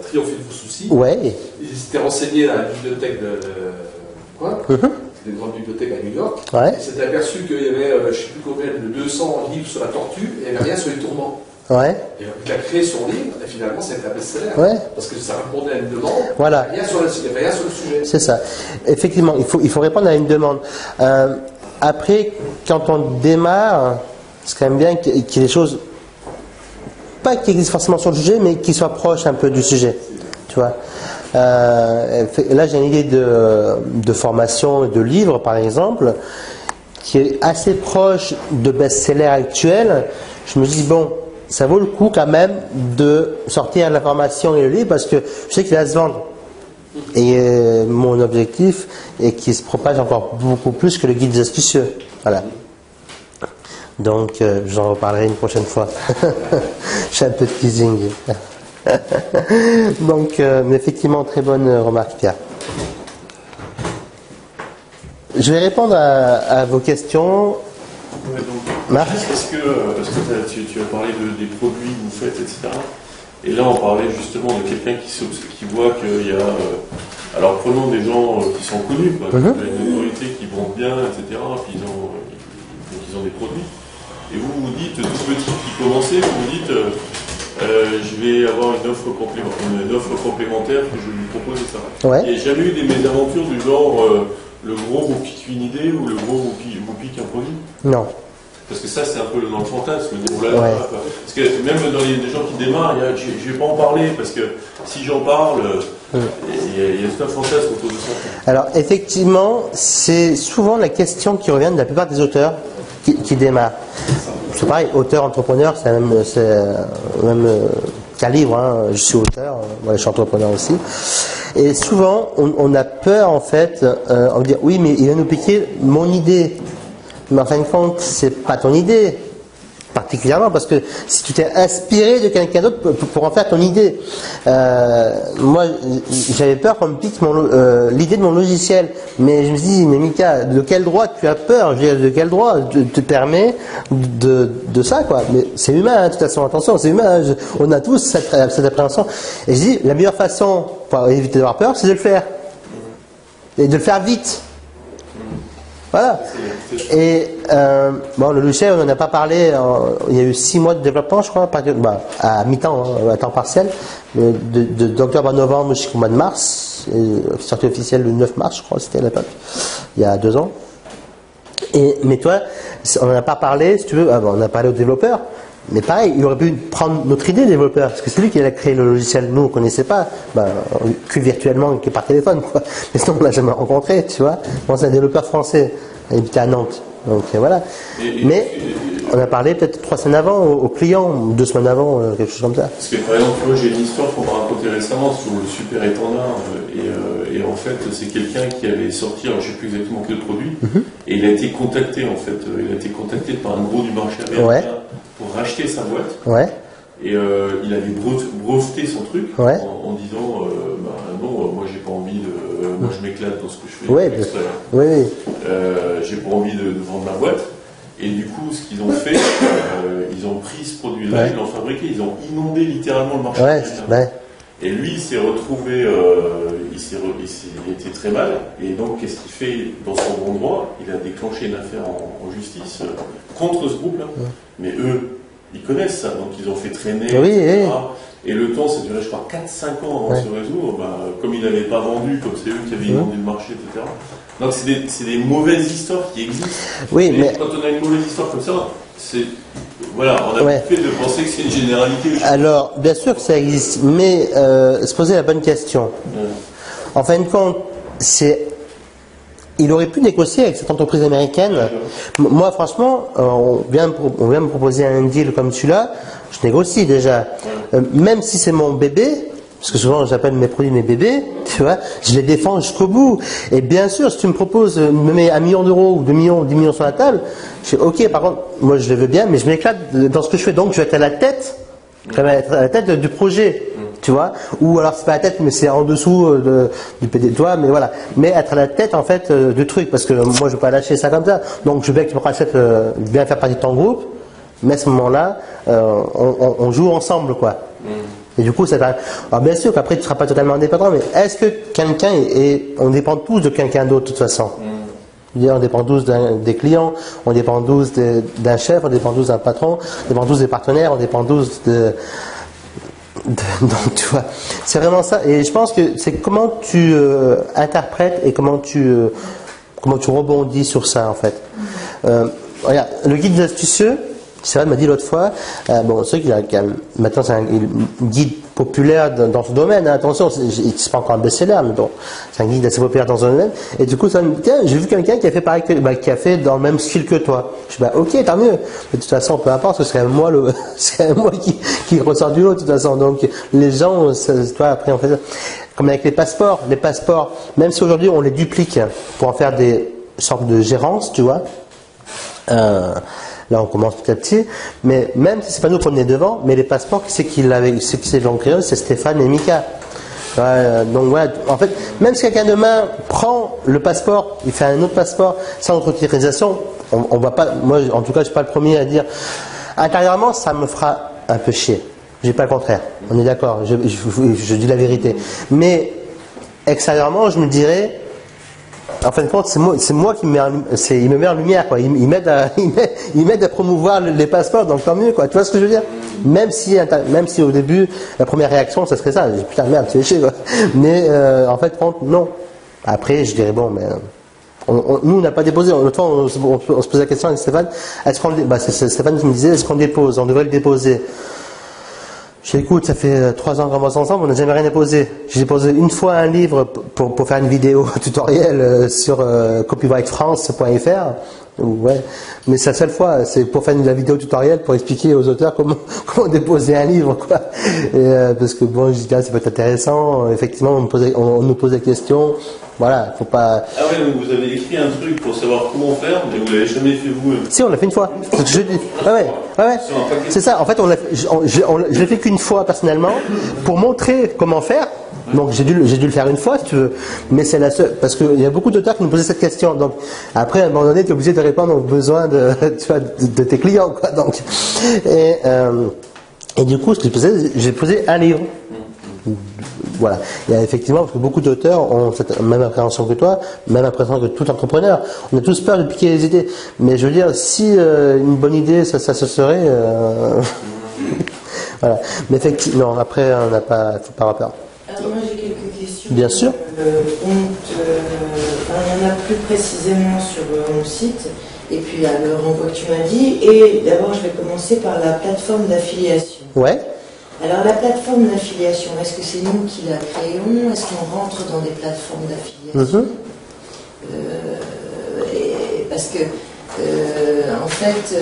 Triompher de vos soucis. Ouais. Il s'était renseigné à la bibliothèque des grandes bibliothèques à New York. Ouais. Il s'était aperçu qu'il y avait, je ne sais plus combien, de 200 livres sur la tortue et il n'y avait rien sur les tourments. Ouais. Et il a créé son livre et finalement c'était un best-seller. Ouais. Parce que ça répondait à une demande. Voilà. Il n'y avait rien sur le sujet. C'est ça. Effectivement, il faut répondre à une demande. Après, quand on démarre, c'est quand même bien qu'il y ait des choses, pas qui existent forcément sur le sujet, mais qui soient proches un peu du sujet. Tu vois. Là, j'ai une idée de formation et de livre, par exemple, qui est assez proche de best-seller actuel. Je me dis, bon, ça vaut le coup quand même de sortir la formation et le livre, parce que je sais qu'il va se vendre. Et mon objectif est qu'il se propage encore beaucoup plus que le guide des astucieux. Voilà. Donc, j'en reparlerai une prochaine fois. J'ai un peu de teasing. Donc, mais effectivement, très bonne remarque, Pierre. Je vais répondre à vos questions. Ouais, donc, Marc ? Est-ce que tu as parlé des produits que vous faites, etc. Et là, on parlait justement de quelqu'un qui voit qu'il y a... alors, prenons des gens qui sont connus, quoi, qui ont une autorité, qui vendent bien, etc. Puis ils ont des produits. Et vous vous dites, tout petit qui commencez, vous vous dites, je vais avoir une offre complémentaire que je vais lui propose, etc. Ouais. Il n'y a jamais eu des mésaventures du genre, le gros vous pique une idée ou le gros vous pique un produit? Non. Parce que ça, c'est un peu dans le fantasme. Parce que même dans les gens qui démarrent, je ne vais pas en parler, parce que si j'en parle, il y a tout un fantasme autour de ça. Alors, effectivement, c'est souvent la question qui revient de la plupart des auteurs qui démarrent. C'est pareil, auteur, entrepreneur, c'est le même calibre. Je suis auteur, je suis entrepreneur aussi. Et souvent, on a peur, en fait, on va dire, oui, mais il va nous piquer mon idée. Mais en fin de compte, c'est pas ton idée. particulièrement, parce que si tu t'es inspiré de quelqu'un d'autre pour en faire ton idée. Moi, j'avais peur qu'on me pique l'idée de mon logiciel, mais je me suis dit, mais Mika, de quel droit tu as peur? Je veux dire, de quel droit te permet de ça, quoi? Mais c'est humain, hein, de toute façon, attention, c'est humain, hein, on a tous cette appréhension. Et je dis, la meilleure façon pour éviter d'avoir peur, c'est de le faire. Et de le faire vite. Voilà. Et bon, le logiciel, on n'en a pas parlé. Il y a eu 6 mois de développement, je crois, à mi-temps, hein, à temps partiel, d'octobre à novembre jusqu'au mois de mars. Sortie officielle le 9 mars, je crois, c'était à l'époque, il y a 2 ans. Mais toi, on n'en a pas parlé, si tu veux. On a parlé aux développeurs. Mais pareil, il aurait pu prendre notre idée développeur, parce que c'est lui qui a créé le logiciel. Nous, on ne connaissait pas, que virtuellement, qui est par téléphone, quoi. Mais sinon, on l'a jamais rencontré, tu vois. Bon, c'est un développeur français, il habitait à Nantes. Donc voilà. Mais on a parlé peut-être 3 semaines avant aux clients, 2 semaines avant, quelque chose comme ça. Parce que par exemple, moi j'ai une histoire qu'on m'a racontée récemment sur le super étendard, et en fait c'est quelqu'un qui avait sorti, alors je ne sais plus exactement quel produit, et il a été contacté en fait, il a été contacté par un gros du marché américain pour racheter sa boîte. Ouais. Et il avait breveté son truc en disant non, moi j'ai pas envie de. Moi je m'éclate dans ce que je fais. Oui. J'ai pas envie de vendre ma boîte. Et du coup, ce qu'ils ont fait, ils ont pris ce produit-là, ils l'ont fabriqué, ils ont inondé littéralement le marché. Et lui, il s'est retrouvé, il était très mal. Et donc, qu'est-ce qu'il fait dans son bon droit? Il a déclenché une affaire en justice contre ce groupe-là. Mais eux, ils connaissent ça, donc ils ont fait traîner, etc. Et le temps, ça durait, je crois, 4-5 ans avant de se résoudre. Comme il n'avait pas vendu, comme c'est eux qui avaient inondé le marché, etc. Donc c'est des mauvaises histoires qui existent. Oui, mais quand on a une mauvaise histoire comme ça, voilà, on a fait de penser que c'est une généralité. Alors, bien sûr que ça existe, mais se poser la bonne question. En fin de compte, il aurait pu négocier avec cette entreprise américaine. Moi, franchement, on vient me proposer un deal comme celui-là, je négocie déjà. Même si c'est mon bébé, parce que souvent j'appelle mes produits mes bébés, tu vois, je les défends jusqu'au bout. Et bien sûr, si tu me proposes, me mets 1 million d'euros ou 2 millions, 10 millions sur la table, je fais ok, par contre, moi je le veux bien, mais je m'éclate dans ce que je fais, donc je vais être à la tête, du projet. Tu vois, ou alors c'est pas la tête, mais c'est en dessous du PD de toi, mais voilà. Mais être à la tête en fait du truc, parce que moi je veux pas lâcher ça comme ça. Donc je veux bien que tu me rachètes, bien faire partie de ton groupe, mais à ce moment-là, on joue ensemble, quoi. Et du coup, alors bien sûr qu'après tu seras pas totalement indépendant, mais est-ce que quelqu'un on dépend tous de quelqu'un d'autre de toute façon. On dépend tous des clients, on dépend tous d'un chef, on dépend tous d'un patron, on dépend tous des partenaires, on dépend tous donc tu vois, c'est vraiment ça. Et je pense que c'est comment tu interprètes et comment tu rebondis sur ça en fait. Regarde, le guide des astucieux, c'est vrai, m'a dit l'autre fois, c'est vrai maintenant c'est un guide populaire dans ce domaine, hein, attention, c'est pas encore un best-seller, mais bon, c'est un guide assez populaire dans ce domaine, et du coup, j'ai vu quelqu'un qui a fait pareil, qui a fait dans le même style que toi. Je dis, ok, tant mieux, mais de toute façon, peu importe, c'est quand même moi, qui ressort du lot, de toute façon, donc, les gens, toi, après, on fait ça. Comme avec les passeports, même si aujourd'hui on les duplique pour en faire des sortes de gérance, tu vois, là, on commence petit à petit, mais même si c'est pas nous qu'on est devant, mais les passeports, qui c'est qui l'ont créé, c'est Stéphane et Mika. Donc voilà, en fait, même si quelqu'un demain prend le passeport, il fait un autre passeport sans notre utilisation, on va pas. Moi, en tout cas, je suis pas le premier à dire. Intérieurement, ça me fera un peu chier. Je dis pas le contraire. On est d'accord. Je dis la vérité. Mais extérieurement, je me dirais. En fin de compte, c'est moi qui il me met en lumière, quoi. Il m'aide à promouvoir les passeports, donc tant mieux, quoi. Tu vois ce que je veux dire? Même si au début, la première réaction, ça serait ça. Je dis, putain, merde, tu es chier, quoi. Mais, en fait, non. Après, je dirais, bon, mais, nous, on n'a pas déposé. L'autre fois, on se posait la question avec Stéphane. C'est Stéphane qui me disait, est-ce qu'on dépose? On devrait le déposer. Je dis, écoute, ça fait 3 ans qu'on bosse ensemble, on n'a jamais rien déposé. J'ai déposé une fois un livre pour faire une vidéo tutoriel sur copyrightfrance.fr. Ouais. Mais c'est la seule fois, c'est pour faire la vidéo tutoriel pour expliquer aux auteurs comment déposer un livre, quoi. parce que bon, je dis, ah, ça peut être intéressant. Effectivement, on nous pose des questions. Voilà, faut pas. Ah ouais, donc vous avez écrit un truc pour savoir comment faire, mais vous l'avez jamais fait vous. Si, on l'a fait une fois. C'est ce que je dis. Ouais. C'est ça. En fait, je l'ai fait qu'une fois personnellement pour montrer comment faire. Donc j'ai dû le faire une fois si tu veux, mais c'est la seule parce qu'il y a beaucoup d'auteurs qui nous posaient cette question. Donc après à un moment donné tu es obligé de répondre aux besoins de tes clients quoi. Donc et du coup ce que j'ai posé un livre. Voilà. Il y a effectivement parce que beaucoup d'auteurs ont cette même appréhension que toi, même appréhension que tout entrepreneur. On a tous peur de piquer les idées, mais je veux dire si une bonne idée ça se serait voilà. Mais effectivement non, après on n'a pas faut pas avoir peur. Alors moi j'ai quelques questions. Bien sûr. Il y en a plus précisément sur mon site, et puis il y a le renvoi que tu m'as dit. Et d'abord je vais commencer par la plateforme d'affiliation. Ouais. Alors la plateforme d'affiliation, est-ce que c'est nous qui la créons? Est-ce qu'on rentre dans des plateformes d'affiliation? Parce que en fait,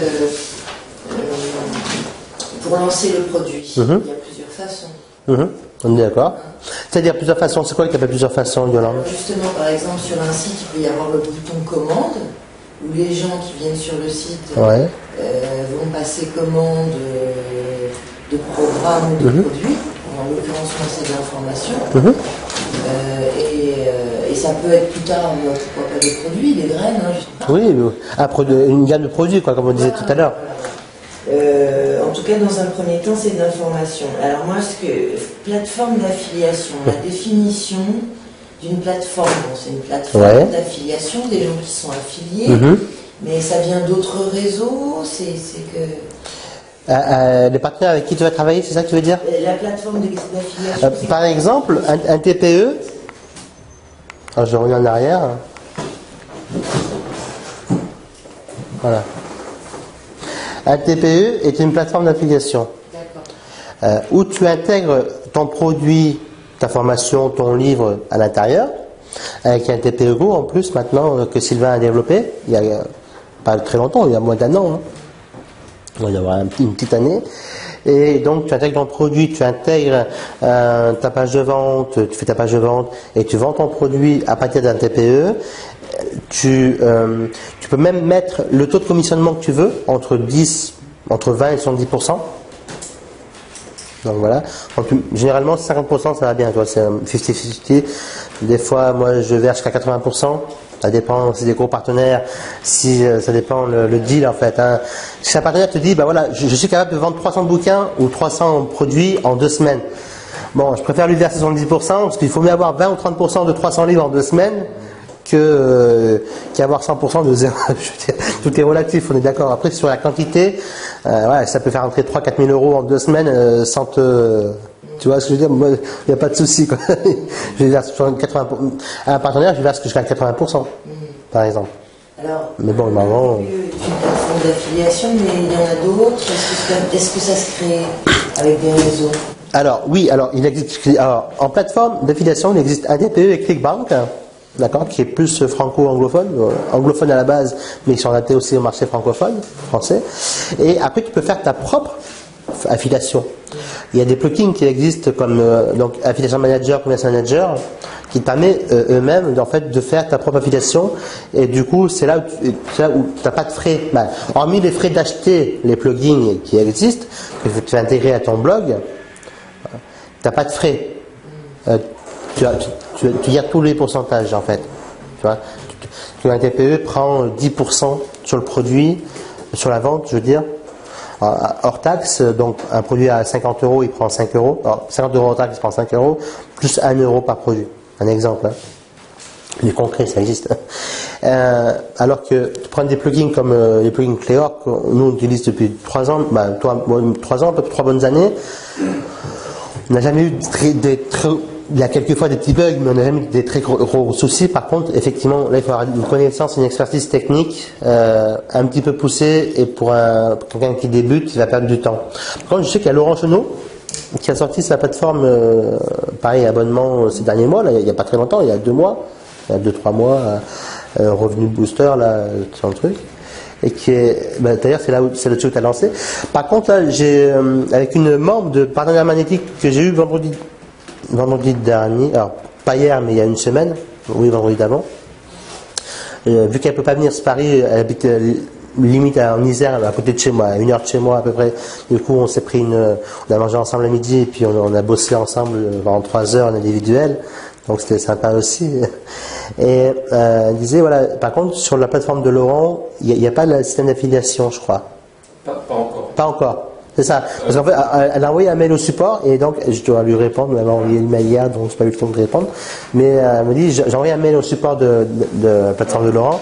pour lancer le produit, il y a plusieurs façons. On est d'accord. C'est-à-dire plusieurs façons. C'est quoi qu'il y a plusieurs façons, Yolande? Justement, par exemple, sur un site, il peut y avoir le bouton commande, où les gens qui viennent sur le site vont passer commande de programmes ou de produits. En l'occurrence, moi, c'est de l'information. Et ça peut être plus tard, pourquoi pas des produits, des graines, hein, je sais pas. Oui, une gamme de produits, quoi, comme on disait tout à l'heure. En tout cas, dans un premier temps, c'est de l'information. Alors moi, plateforme d'affiliation, la définition d'une plateforme, c'est une plateforme d'affiliation, des gens qui sont affiliés, mais ça vient d'autres réseaux, c'est que... les partenaires avec qui tu vas travailler, c'est ça que tu veux dire? La plateforme d'affiliation. Par exemple, un TPE, alors je reviens en arrière, voilà. Un TPE est une plateforme d'affiliation où tu intègres ton produit, ta formation, ton livre à l'intérieur, avec un TPE Go en plus maintenant que Sylvain a développé, il y a pas très longtemps, il y a moins d'un an. Il va y avoir une petite année. Et donc tu intègres ton produit, tu intègres ta page de vente, tu fais ta page de vente et tu vends ton produit à partir d'un TPE. Tu peux même mettre le taux de commissionnement que tu veux entre 20 et 70%. Donc voilà. Généralement 50% ça va bien, toi, c'est 50-50. Des fois moi je verse jusqu'à 80%. Ça dépend si des gros partenaires, si ça dépend le deal en fait. Hein. Si un partenaire te dit, bah voilà, je suis capable de vendre 300 bouquins ou 300 produits en 2 semaines. Bon, je préfère lui verser 70% parce qu'il faut mieux avoir 20 ou 30% de 300 livres en 2 semaines qu'avoir 100% de zéro. Je veux dire, tout est relatif, on est d'accord. Après, sur la quantité, ça peut faire entrer 3-4 000 euros en 2 semaines sans te... Tu vois ce que je veux dire? Moi, il n'y a pas de souci, quoi. Je verse 80%. À un partenaire, je verse jusqu'à 80%, par exemple. Alors, mais bon, normalement. Une plateforme d'affiliation, mais il y en a d'autres. Est-ce que ça se crée avec des réseaux? Alors, oui, il existe. Alors, en plateforme d'affiliation, il existe un TPE et ClickBank, d'accord, qui est plus franco-anglophone, anglophone à la base, mais ils sont adaptés aussi au marché francophone, français. Et après, tu peux faire ta propre affiliation. Il y a des plugins qui existent comme donc Affiliation Manager, Commerce Manager, qui te permet eux-mêmes en fait de faire ta propre affiliation. Et du coup, c'est là où tu n'as pas de frais. Ben, hormis les frais d'acheter les plugins qui existent, que tu vas intégrer à ton blog, tu n'as pas de frais. Tu gères tous les pourcentages en fait. Tu vois, un TPE prend 10% sur le produit, sur la vente, je veux dire. Hors taxe, donc un produit à 50 euros, il prend 5 euros. Alors, 50 euros hors taxe, il prend 5 euros, plus 1 euro par produit. Un exemple. Hein. Du concret, ça existe. Alors que tu prends des plugins comme les plugins Clear, que nous on utilise depuis 3 ans, 3 ans, à peu près 3 bonnes années. On n'a jamais eu il y a quelquefois des petits bugs, mais on n'a jamais eu des très gros soucis. Par contre, effectivement, là, il faut avoir une connaissance, une expertise technique un petit peu poussée, et pour quelqu'un qui débute, il va perdre du temps. Par contre, je sais qu'il y a Laurent Chenot qui a sorti sa plateforme, pareil, abonnement ces derniers mois, là, il n'y a pas très longtemps, il y a 2 mois, il y a 2-3 mois, Revenu Booster, là, son truc. et qui est, d'ailleurs c'est là-dessus que tu as lancé. Par contre, là, j'ai, avec une membre de Partenariat Magnétique que j'ai eu vendredi dernier, alors pas hier, mais il y a une semaine, oui, vendredi d'avant, vu qu'elle peut pas venir sur Paris, elle habite limite en Isère, à côté de chez moi, à 1 heure de chez moi à peu près. Du coup, on s'est pris on a mangé ensemble à midi, et puis on a bossé ensemble pendant 3 heures en individuel. Donc c'était sympa aussi. Et elle disait, voilà, par contre, sur la plateforme de Laurent, il n'y a pas le système d'affiliation, je crois. Pas encore. Pas encore. C'est ça. Parce qu'en fait, elle a envoyé un mail au support, et donc je dois lui répondre. Elle m'a envoyé une mail hier, donc je n'ai pas eu le temps de répondre. Mais elle me dit, j'ai envoyé un mail au support de la plateforme de Laurent.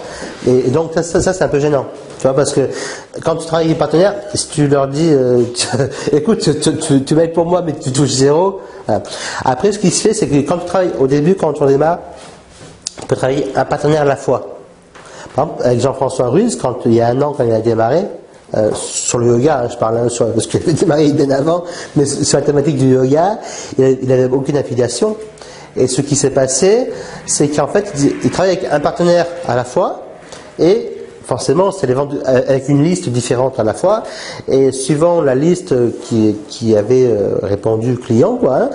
Et donc ça c'est un peu gênant. Tu vois, parce que quand tu travailles avec des partenaires, si tu leur dis, écoute, tu m'aides pour moi, mais tu touches 0. Voilà. Après, ce qui se fait, c'est que quand tu travailles, au début, quand on démarre, tu peux travailler un partenaire à la fois. Par exemple, avec Jean-François Ruiz, il y a 1 an, quand il a démarré, sur le yoga, je parle parce qu'il avait démarré bien avant, mais sur la thématique du yoga, il n'avait aucune affiliation. Et ce qui s'est passé, c'est qu'en fait, il travaille avec un partenaire à la fois, et forcément, c'est les ventes avec une liste différente à la fois, et suivant la liste qui avait répondu client, quoi. Hein,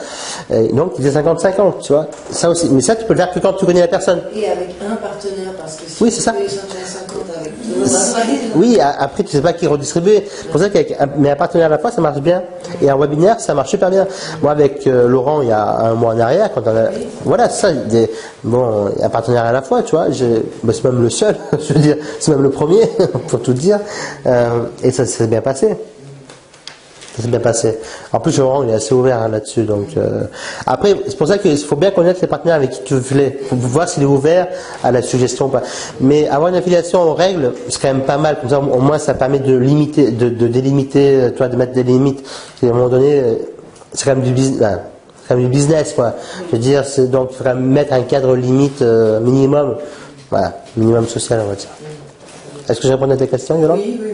et donc, il faisait 50-50, tu vois. Ça aussi. Mais ça, tu peux le faire que quand tu connais la personne. Et avec un partenaire, parce que si oui, c'est ça. tu fais 50 avec deux, oui, après, tu sais pas qui redistribuer. C'est pour ça mais un partenaire à la fois, ça marche bien. Et un webinaire, ça marche super bien. Moi, avec Laurent, il y a 1 mois en arrière, quand voilà, ça, un partenaire à la fois, tu vois, c'est même le seul, je veux dire, c'est même le premier, pour tout dire, et ça s'est bien passé. Ça s'est bien passé. En plus, Laurent, il est assez ouvert là-dessus. Donc, après, c'est pour ça qu'il faut bien connaître les partenaires avec qui tu voulais, pour voir s'il est ouvert à la suggestion ou pas. Mais avoir une affiliation aux règles, c'est quand même pas mal. Comme ça, au moins, ça permet de limiter, de délimiter, toi, de mettre des limites. Et à un moment donné, c'est quand même du business. C'est quand même du business, quoi. Je veux dire, donc, il faudrait mettre un cadre limite minimum. Voilà, minimum social, on va dire. Est-ce que je réponds à tes questions, Yolande ? Oui, oui,